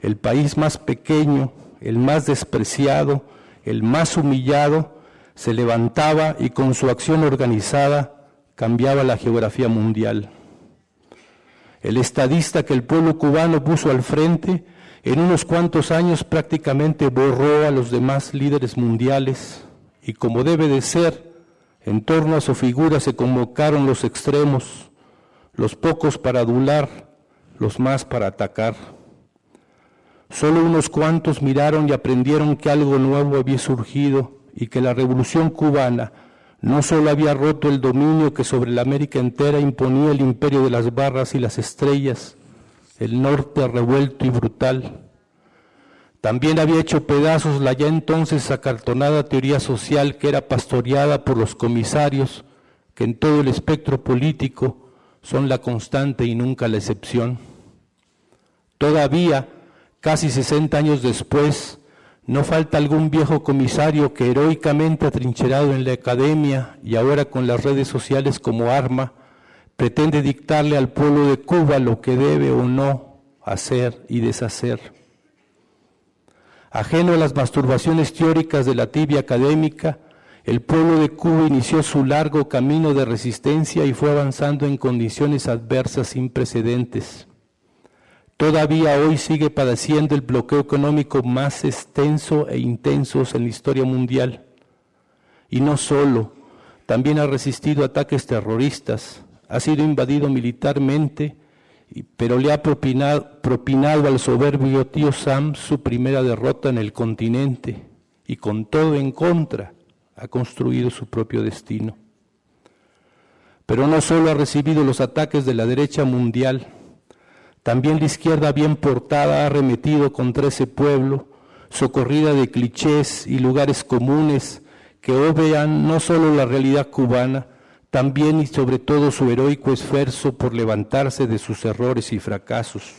El país más pequeño, el más despreciado, el más humillado, se levantaba y con su acción organizada cambiaba la geografía mundial. El estadista que el pueblo cubano puso al frente, en unos cuantos años prácticamente borró a los demás líderes mundiales y, como debe de ser, en torno a su figura se convocaron los extremos, los pocos para adular, los más para atacar. Solo unos cuantos miraron y aprendieron que algo nuevo había surgido y que la Revolución Cubana no solo había roto el dominio que sobre la América entera imponía el imperio de las barras y las estrellas, el norte revuelto y brutal. También había hecho pedazos la ya entonces acartonada teoría social que era pastoreada por los comisarios, que en todo el espectro político son la constante y nunca la excepción. Todavía, casi 60 años después, no falta algún viejo comisario que heroicamente atrincherado en la academia y ahora con las redes sociales como arma, pretende dictarle al pueblo de Cuba lo que debe o no hacer y deshacer. Ajeno a las masturbaciones teóricas de la tibia académica, el pueblo de Cuba inició su largo camino de resistencia y fue avanzando en condiciones adversas sin precedentes. Todavía hoy sigue padeciendo el bloqueo económico más extenso e intenso en la historia mundial. Y no solo, también ha resistido ataques terroristas, ha sido invadido militarmente, pero le ha propinado al soberbio tío Sam su primera derrota en el continente y con todo en contra ha construido su propio destino. Pero no solo ha recibido los ataques de la derecha mundial, también la izquierda bien portada ha arremetido contra ese pueblo, socorrida de clichés y lugares comunes que obvian no solo la realidad cubana, también y sobre todo su heroico esfuerzo por levantarse de sus errores y fracasos.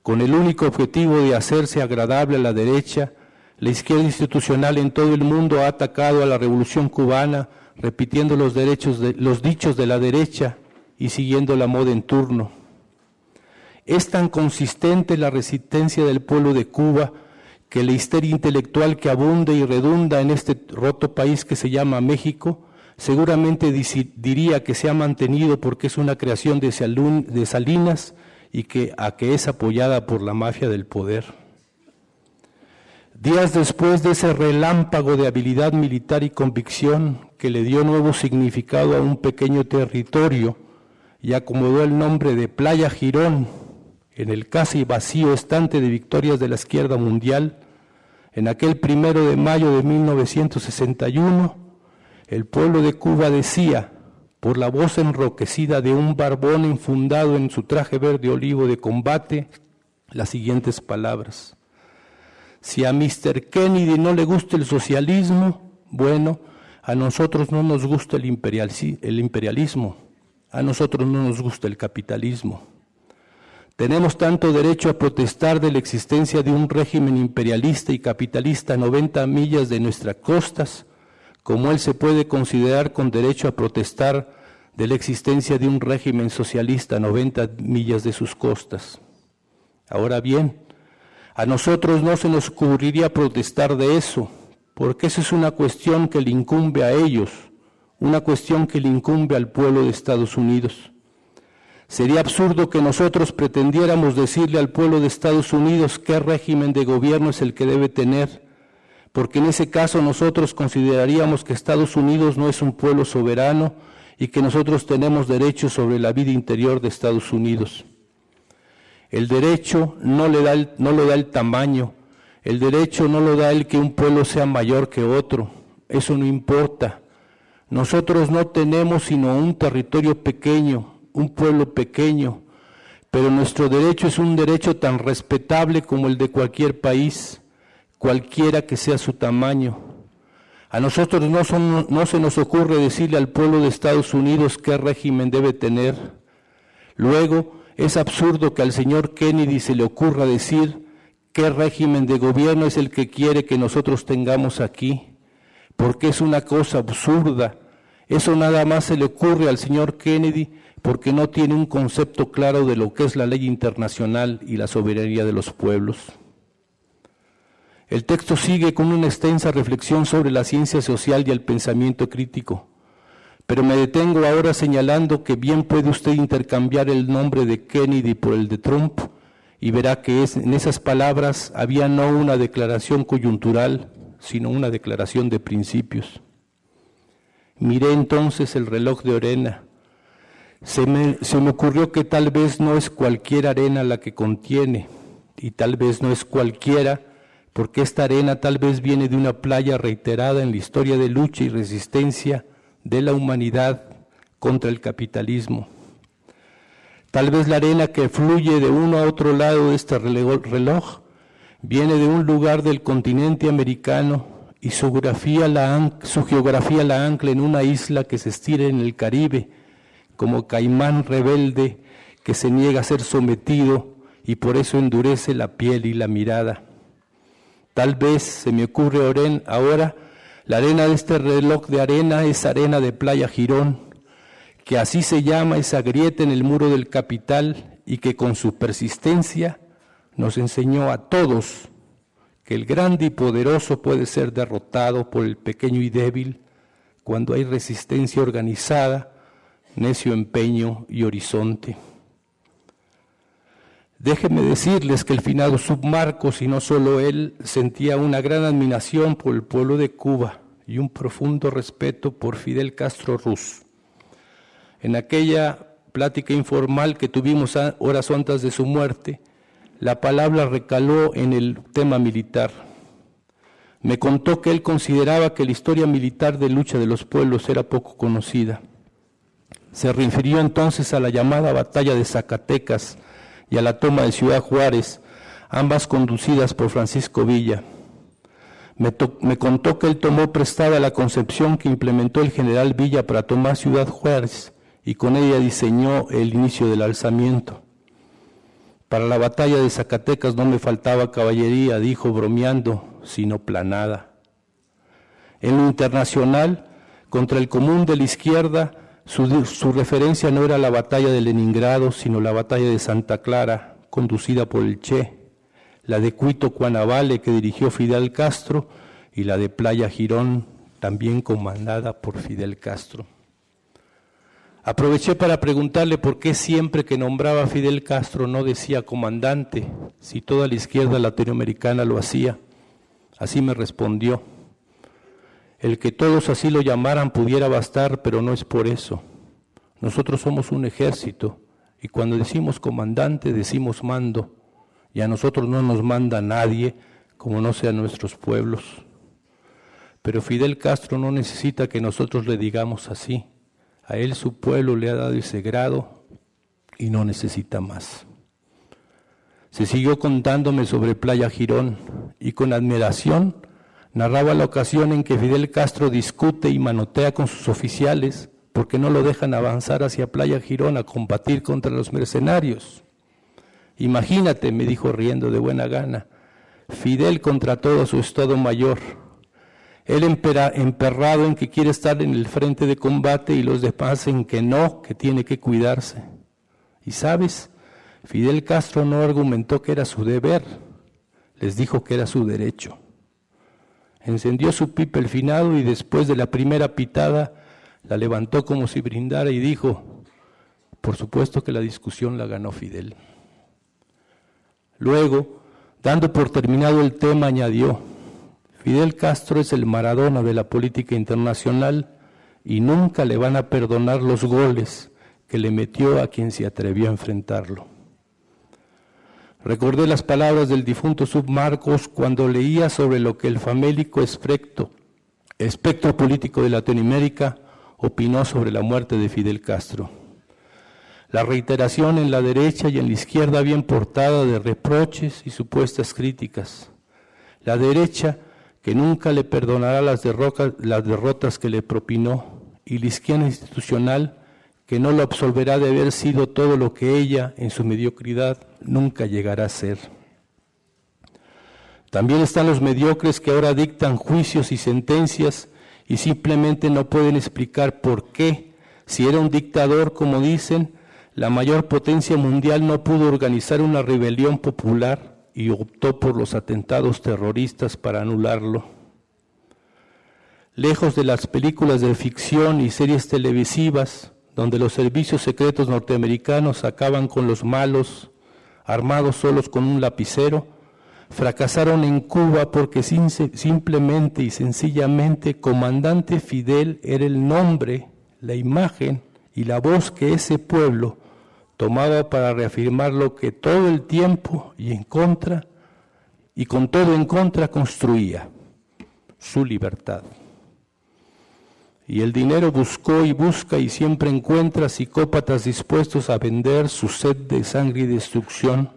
Con el único objetivo de hacerse agradable a la derecha, la izquierda institucional en todo el mundo ha atacado a la revolución cubana, repitiendo los dichos de la derecha y siguiendo la moda en turno. Es tan consistente la resistencia del pueblo de Cuba que la histeria intelectual que abunda y redunda en este roto país que se llama México, seguramente diría que se ha mantenido porque es una creación de Salinas y que es apoyada por la mafia del poder. Días después de ese relámpago de habilidad militar y convicción que le dio nuevo significado a un pequeño territorio y acomodó el nombre de Playa Girón en el casi vacío estante de victorias de la izquierda mundial, en aquel 1 de mayo de 1961, el pueblo de Cuba decía, por la voz enroquecida de un barbón enfundado en su traje verde olivo de combate, las siguientes palabras: si a Mr. Kennedy no le gusta el socialismo, bueno, a nosotros no nos gusta el imperialismo, a nosotros no nos gusta el capitalismo. Tenemos tanto derecho a protestar de la existencia de un régimen imperialista y capitalista a 90 millas de nuestras costas, como él se puede considerar con derecho a protestar de la existencia de un régimen socialista a 90 millas de sus costas. Ahora bien, a nosotros no se nos ocurriría protestar de eso, porque eso es una cuestión que le incumbe a ellos, una cuestión que le incumbe al pueblo de Estados Unidos. Sería absurdo que nosotros pretendiéramos decirle al pueblo de Estados Unidos qué régimen de gobierno es el que debe tener, porque en ese caso nosotros consideraríamos que Estados Unidos no es un pueblo soberano y que nosotros tenemos derechos sobre la vida interior de Estados Unidos. El derecho no lo da el tamaño, el derecho no lo da el que un pueblo sea mayor que otro, eso no importa. Nosotros no tenemos sino un territorio pequeño, un pueblo pequeño, pero nuestro derecho es un derecho tan respetable como el de cualquier país, cualquiera que sea su tamaño. A nosotros no se nos ocurre decirle al pueblo de Estados Unidos qué régimen debe tener. Luego, es absurdo que al señor Kennedy se le ocurra decir qué régimen de gobierno es el que quiere que nosotros tengamos aquí, porque es una cosa absurda. Eso nada más se le ocurre al señor Kennedy porque no tiene un concepto claro de lo que es la ley internacional y la soberanía de los pueblos. El texto sigue con una extensa reflexión sobre la ciencia social y el pensamiento crítico, pero me detengo ahora señalando que bien puede usted intercambiar el nombre de Kennedy por el de Trump y verá que en esas palabras había no una declaración coyuntural, sino una declaración de principios. Miré entonces el reloj de arena. Se me ocurrió que tal vez no es cualquier arena la que contiene, y tal vez no es cualquiera, porque esta arena tal vez viene de una playa reiterada en la historia de lucha y resistencia de la humanidad contra el capitalismo. Tal vez la arena que fluye de uno a otro lado de este reloj Viene de un lugar del continente americano y su geografía la ancla en una isla que se estira en el Caribe, como caimán rebelde que se niega a ser sometido y por eso endurece la piel y la mirada. Tal vez, se me ocurre ahora, la arena de este reloj de arena es arena de Playa Girón, que así se llama esa grieta en el muro del capital y que con su persistencia nos enseñó a todos que el grande y poderoso puede ser derrotado por el pequeño y débil cuando hay resistencia organizada, necio empeño y horizonte. Déjenme decirles que el finado Submarcos, y no solo él, sentía una gran admiración por el pueblo de Cuba y un profundo respeto por Fidel Castro Ruz. En aquella plática informal que tuvimos horas antes de su muerte, la palabra recaló en el tema militar. Me contó que él consideraba que la historia militar de lucha de los pueblos era poco conocida. Se refirió entonces a la llamada batalla de Zacatecas y a la toma de Ciudad Juárez, ambas conducidas por Francisco Villa. Me contó que él tomó prestada la concepción que implementó el general Villa para tomar Ciudad Juárez y con ella diseñó el inicio del alzamiento. Para la batalla de Zacatecas no me faltaba caballería, dijo bromeando, sino planada. En lo internacional, contra el común de la izquierda, su referencia no era la batalla de Leningrado, sino la batalla de Santa Clara, conducida por el Che, la de Cuito-Cuanavale, que dirigió Fidel Castro, y la de Playa Girón, también comandada por Fidel Castro. Aproveché para preguntarle por qué siempre que nombraba a Fidel Castro no decía comandante, si toda la izquierda latinoamericana lo hacía. Así me respondió: el que todos así lo llamaran pudiera bastar, pero no es por eso. Nosotros somos un ejército, y cuando decimos comandante decimos mando, y a nosotros no nos manda nadie, como no sea nuestros pueblos. Pero Fidel Castro no necesita que nosotros le digamos así. A él su pueblo le ha dado ese grado y no necesita más. Se siguió contándome sobre Playa Girón y con admiración narraba la ocasión en que Fidel Castro discute y manotea con sus oficiales porque no lo dejan avanzar hacia Playa Girón a combatir contra los mercenarios. Imagínate, me dijo riendo de buena gana, Fidel contra todo su Estado Mayor. Él emperrado en que quiere estar en el frente de combate y los demás en que no, que tiene que cuidarse. Y sabes, Fidel Castro no argumentó que era su deber, les dijo que era su derecho. Encendió su pipa el finado y después de la primera pitada la levantó como si brindara y dijo, por supuesto que la discusión la ganó Fidel. Luego, dando por terminado el tema, añadió, Fidel Castro es el Maradona de la política internacional y nunca le van a perdonar los goles que le metió a quien se atrevió a enfrentarlo. Recordé las palabras del difunto Submarcos cuando leía sobre lo que el famélico espectro político de Latinoamérica opinó sobre la muerte de Fidel Castro. La reiteración en la derecha y en la izquierda bien portada de reproches y supuestas críticas. La derecha que nunca le perdonará las derrotas que le propinó, y la izquierda institucional que no lo absolverá de haber sido todo lo que ella, en su mediocridad, nunca llegará a ser. También están los mediocres que ahora dictan juicios y sentencias y simplemente no pueden explicar por qué, si era un dictador, como dicen, la mayor potencia mundial no pudo organizar una rebelión popular y optó por los atentados terroristas para anularlo. Lejos de las películas de ficción y series televisivas, donde los servicios secretos norteamericanos acaban con los malos, armados solos con un lapicero, fracasaron en Cuba porque simplemente y sencillamente Comandante Fidel era el nombre, la imagen y la voz que ese pueblo tomaba para reafirmar lo que todo el tiempo y con todo en contra construía, su libertad. Y el dinero buscó y busca y siempre encuentra psicópatas dispuestos a vender su sed de sangre y destrucción,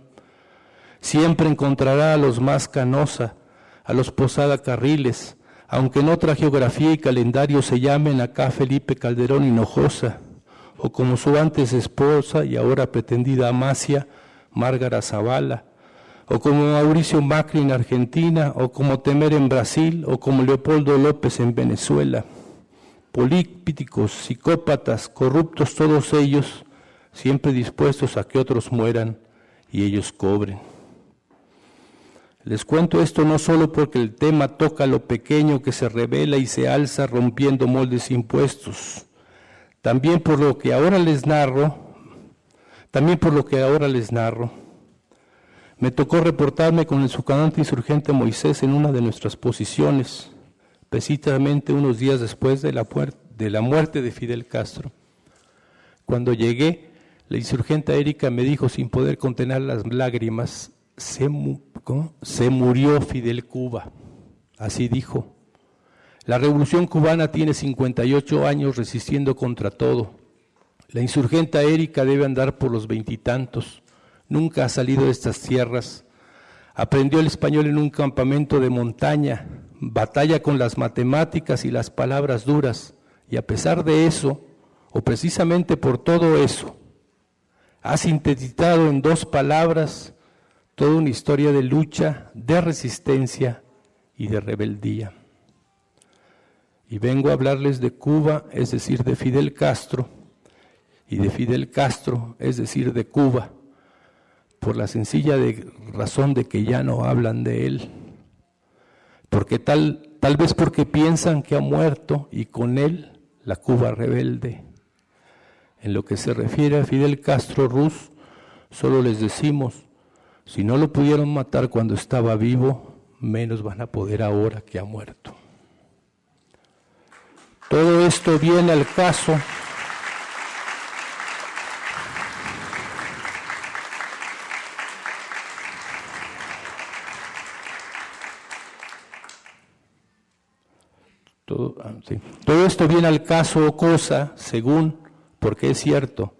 Siempre encontrará a los más Canosa, a los Posada Carriles, aunque en otra geografía y calendario se llamen acá Felipe Calderón Hinojosa, o como su antes esposa y ahora pretendida Amacia, Márgara Zavala, o como Mauricio Macri en Argentina, o como Temer en Brasil, o como Leopoldo López en Venezuela. Políticos, psicópatas, corruptos todos ellos, siempre dispuestos a que otros mueran y ellos cobren. Les cuento esto no solo porque el tema toca lo pequeño que se revela y se alza rompiendo moldes impuestos, también por lo que ahora les narro. Me tocó reportarme con el subcomandante insurgente Moisés en una de nuestras posiciones, precisamente unos días después de la muerte de Fidel Castro. Cuando llegué, la insurgente Erika me dijo sin poder contener las lágrimas: se murió Fidel Cuba. Así dijo. La revolución cubana tiene 58 años resistiendo contra todo. La insurgente Erika debe andar por los 20 y tantos. Nunca ha salido de estas tierras. Aprendió el español en un campamento de montaña. Batalla con las matemáticas y las palabras duras. Y a pesar de eso, o precisamente por todo eso, ha sintetizado en 2 palabras toda una historia de lucha, de resistencia y de rebeldía. Y vengo a hablarles de Cuba, es decir, de Fidel Castro, y de Fidel Castro, es decir, de Cuba, por la sencilla razón de que ya no hablan de él, porque tal vez porque piensan que ha muerto y con él la Cuba rebelde. En lo que se refiere a Fidel Castro Ruz, solo les decimos: si no lo pudieron matar cuando estaba vivo, menos van a poder ahora que ha muerto. Todo esto viene al caso Todo esto viene al caso o cosa, según, porque es cierto,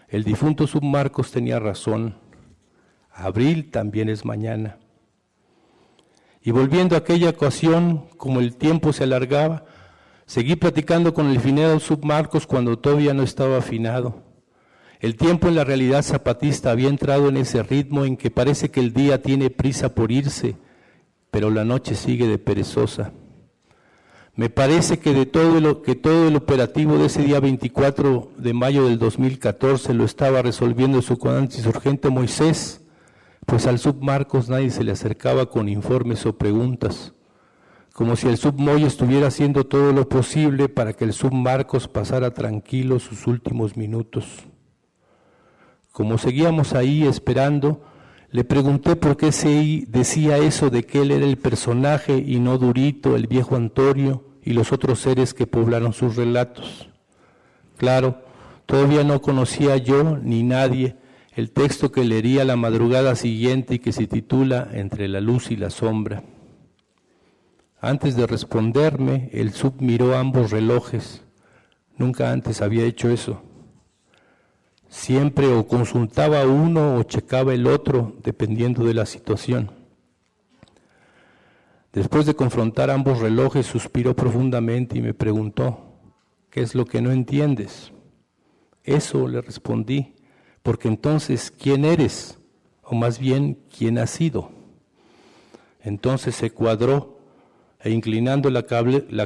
el difunto Submarcos tenía razón. Abril también es mañana. Y volviendo a aquella ocasión, como el tiempo se alargaba, seguí platicando con el finado Submarcos cuando todavía no estaba afinado. El tiempo en la realidad zapatista había entrado en ese ritmo en que parece que el día tiene prisa por irse, pero la noche sigue de perezosa. Me parece que todo el operativo de ese día 24 de mayo del 2014 lo estaba resolviendo el subcomandante insurgente Moisés, pues al Submarcos nadie se le acercaba con informes o preguntas, como si el Submoy estuviera haciendo todo lo posible para que el Submarcos pasara tranquilo sus últimos minutos. Como seguíamos ahí esperando, le pregunté por qué se decía eso de que él era el personaje y no Durito, el viejo Antonio y los otros seres que poblaron sus relatos. Claro, todavía no conocía yo ni nadie el texto que leería la madrugada siguiente y que se titula Entre la luz y la sombra. Antes de responderme, el Sub miró ambos relojes. Nunca antes había hecho eso. Siempre o consultaba uno o checaba el otro, dependiendo de la situación. Después de confrontar ambos relojes, suspiró profundamente y me preguntó: ¿qué es lo que no entiendes? Eso, le respondí, porque entonces, ¿quién eres? O más bien, ¿quién has sido? Entonces se cuadró e inclinando la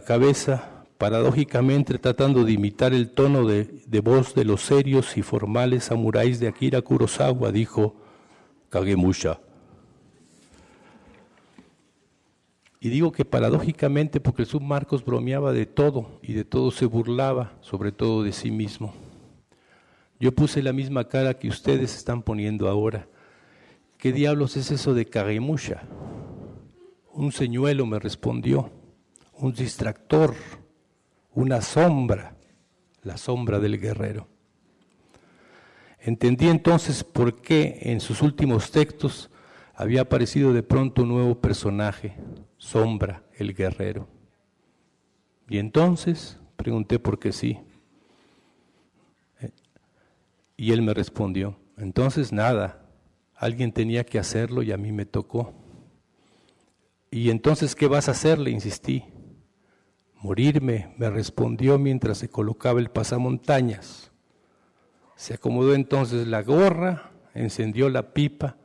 cabeza, paradójicamente tratando de imitar el tono de voz de los serios y formales samuráis de Akira Kurosawa, dijo: Kagemusha. Y digo que paradójicamente porque el Submarcos bromeaba de todo y de todo se burlaba, sobre todo de sí mismo. Yo puse la misma cara que ustedes están poniendo ahora. ¿Qué diablos es eso de Kagemusha? Un señuelo, me respondió, un distractor, una sombra, la sombra del guerrero. Entendí entonces por qué en sus últimos textos había aparecido de pronto un nuevo personaje, Sombra, el guerrero. Y entonces pregunté por qué sí. Y él me respondió: entonces nada, Alguien tenía que hacerlo y a mí me tocó. ¿Y entonces qué vas a hacer?, le insistí. Morirme, me respondió mientras se colocaba el pasamontañas. Se acomodó entonces la gorra, encendió la pipa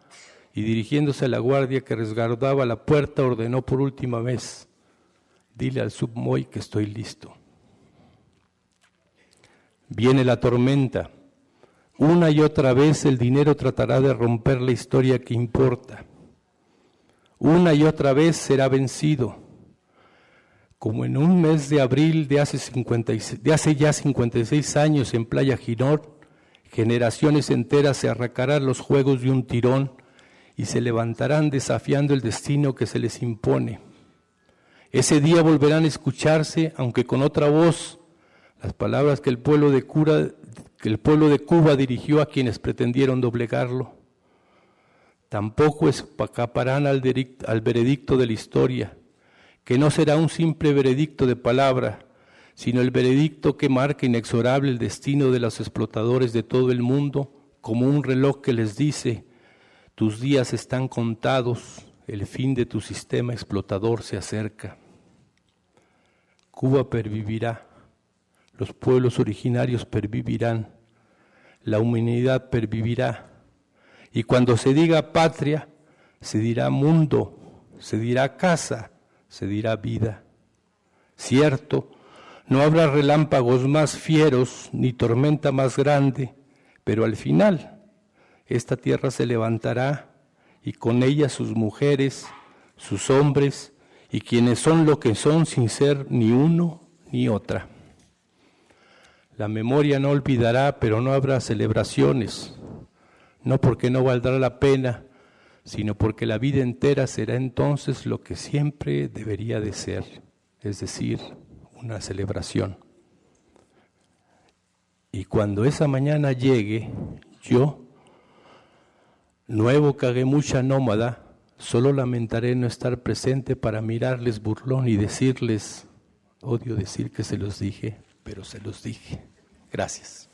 y dirigiéndose a la guardia que resguardaba la puerta ordenó por última vez: dile al submoy que estoy listo. Viene la tormenta. Una y otra vez el dinero tratará de romper la historia que importa. Una y otra vez será vencido. Como en un mes de abril de hace ya 56 años en Playa Ginor, generaciones enteras se arrancarán los juegos de un tirón y se levantarán desafiando el destino que se les impone. Ese día volverán a escucharse, aunque con otra voz, las palabras que el pueblo de Cuba dirigió a quienes pretendieron doblegarlo. Tampoco escaparán al veredicto de la historia, que no será un simple veredicto de palabra, sino el veredicto que marca inexorable el destino de los explotadores de todo el mundo, como un reloj que les dice: tus días están contados, el fin de tu sistema explotador se acerca. Cuba pervivirá, los pueblos originarios pervivirán, la humanidad pervivirá, y cuando se diga patria, se dirá mundo, se dirá casa, se dirá vida. Cierto, no habrá relámpagos más fieros ni tormenta más grande, pero al final esta tierra se levantará y con ella sus mujeres, sus hombres y quienes son lo que son sin ser ni uno ni otra. La memoria no olvidará, pero no habrá celebraciones, no porque no valdrá la pena, sino porque la vida entera será entonces lo que siempre debería de ser, es decir, una celebración. Y cuando esa mañana llegue, yo, nuevo caguemucha nómada, solo lamentaré no estar presente para mirarles burlón y decirles, odio decir que se los dije, pero se los dije. Gracias.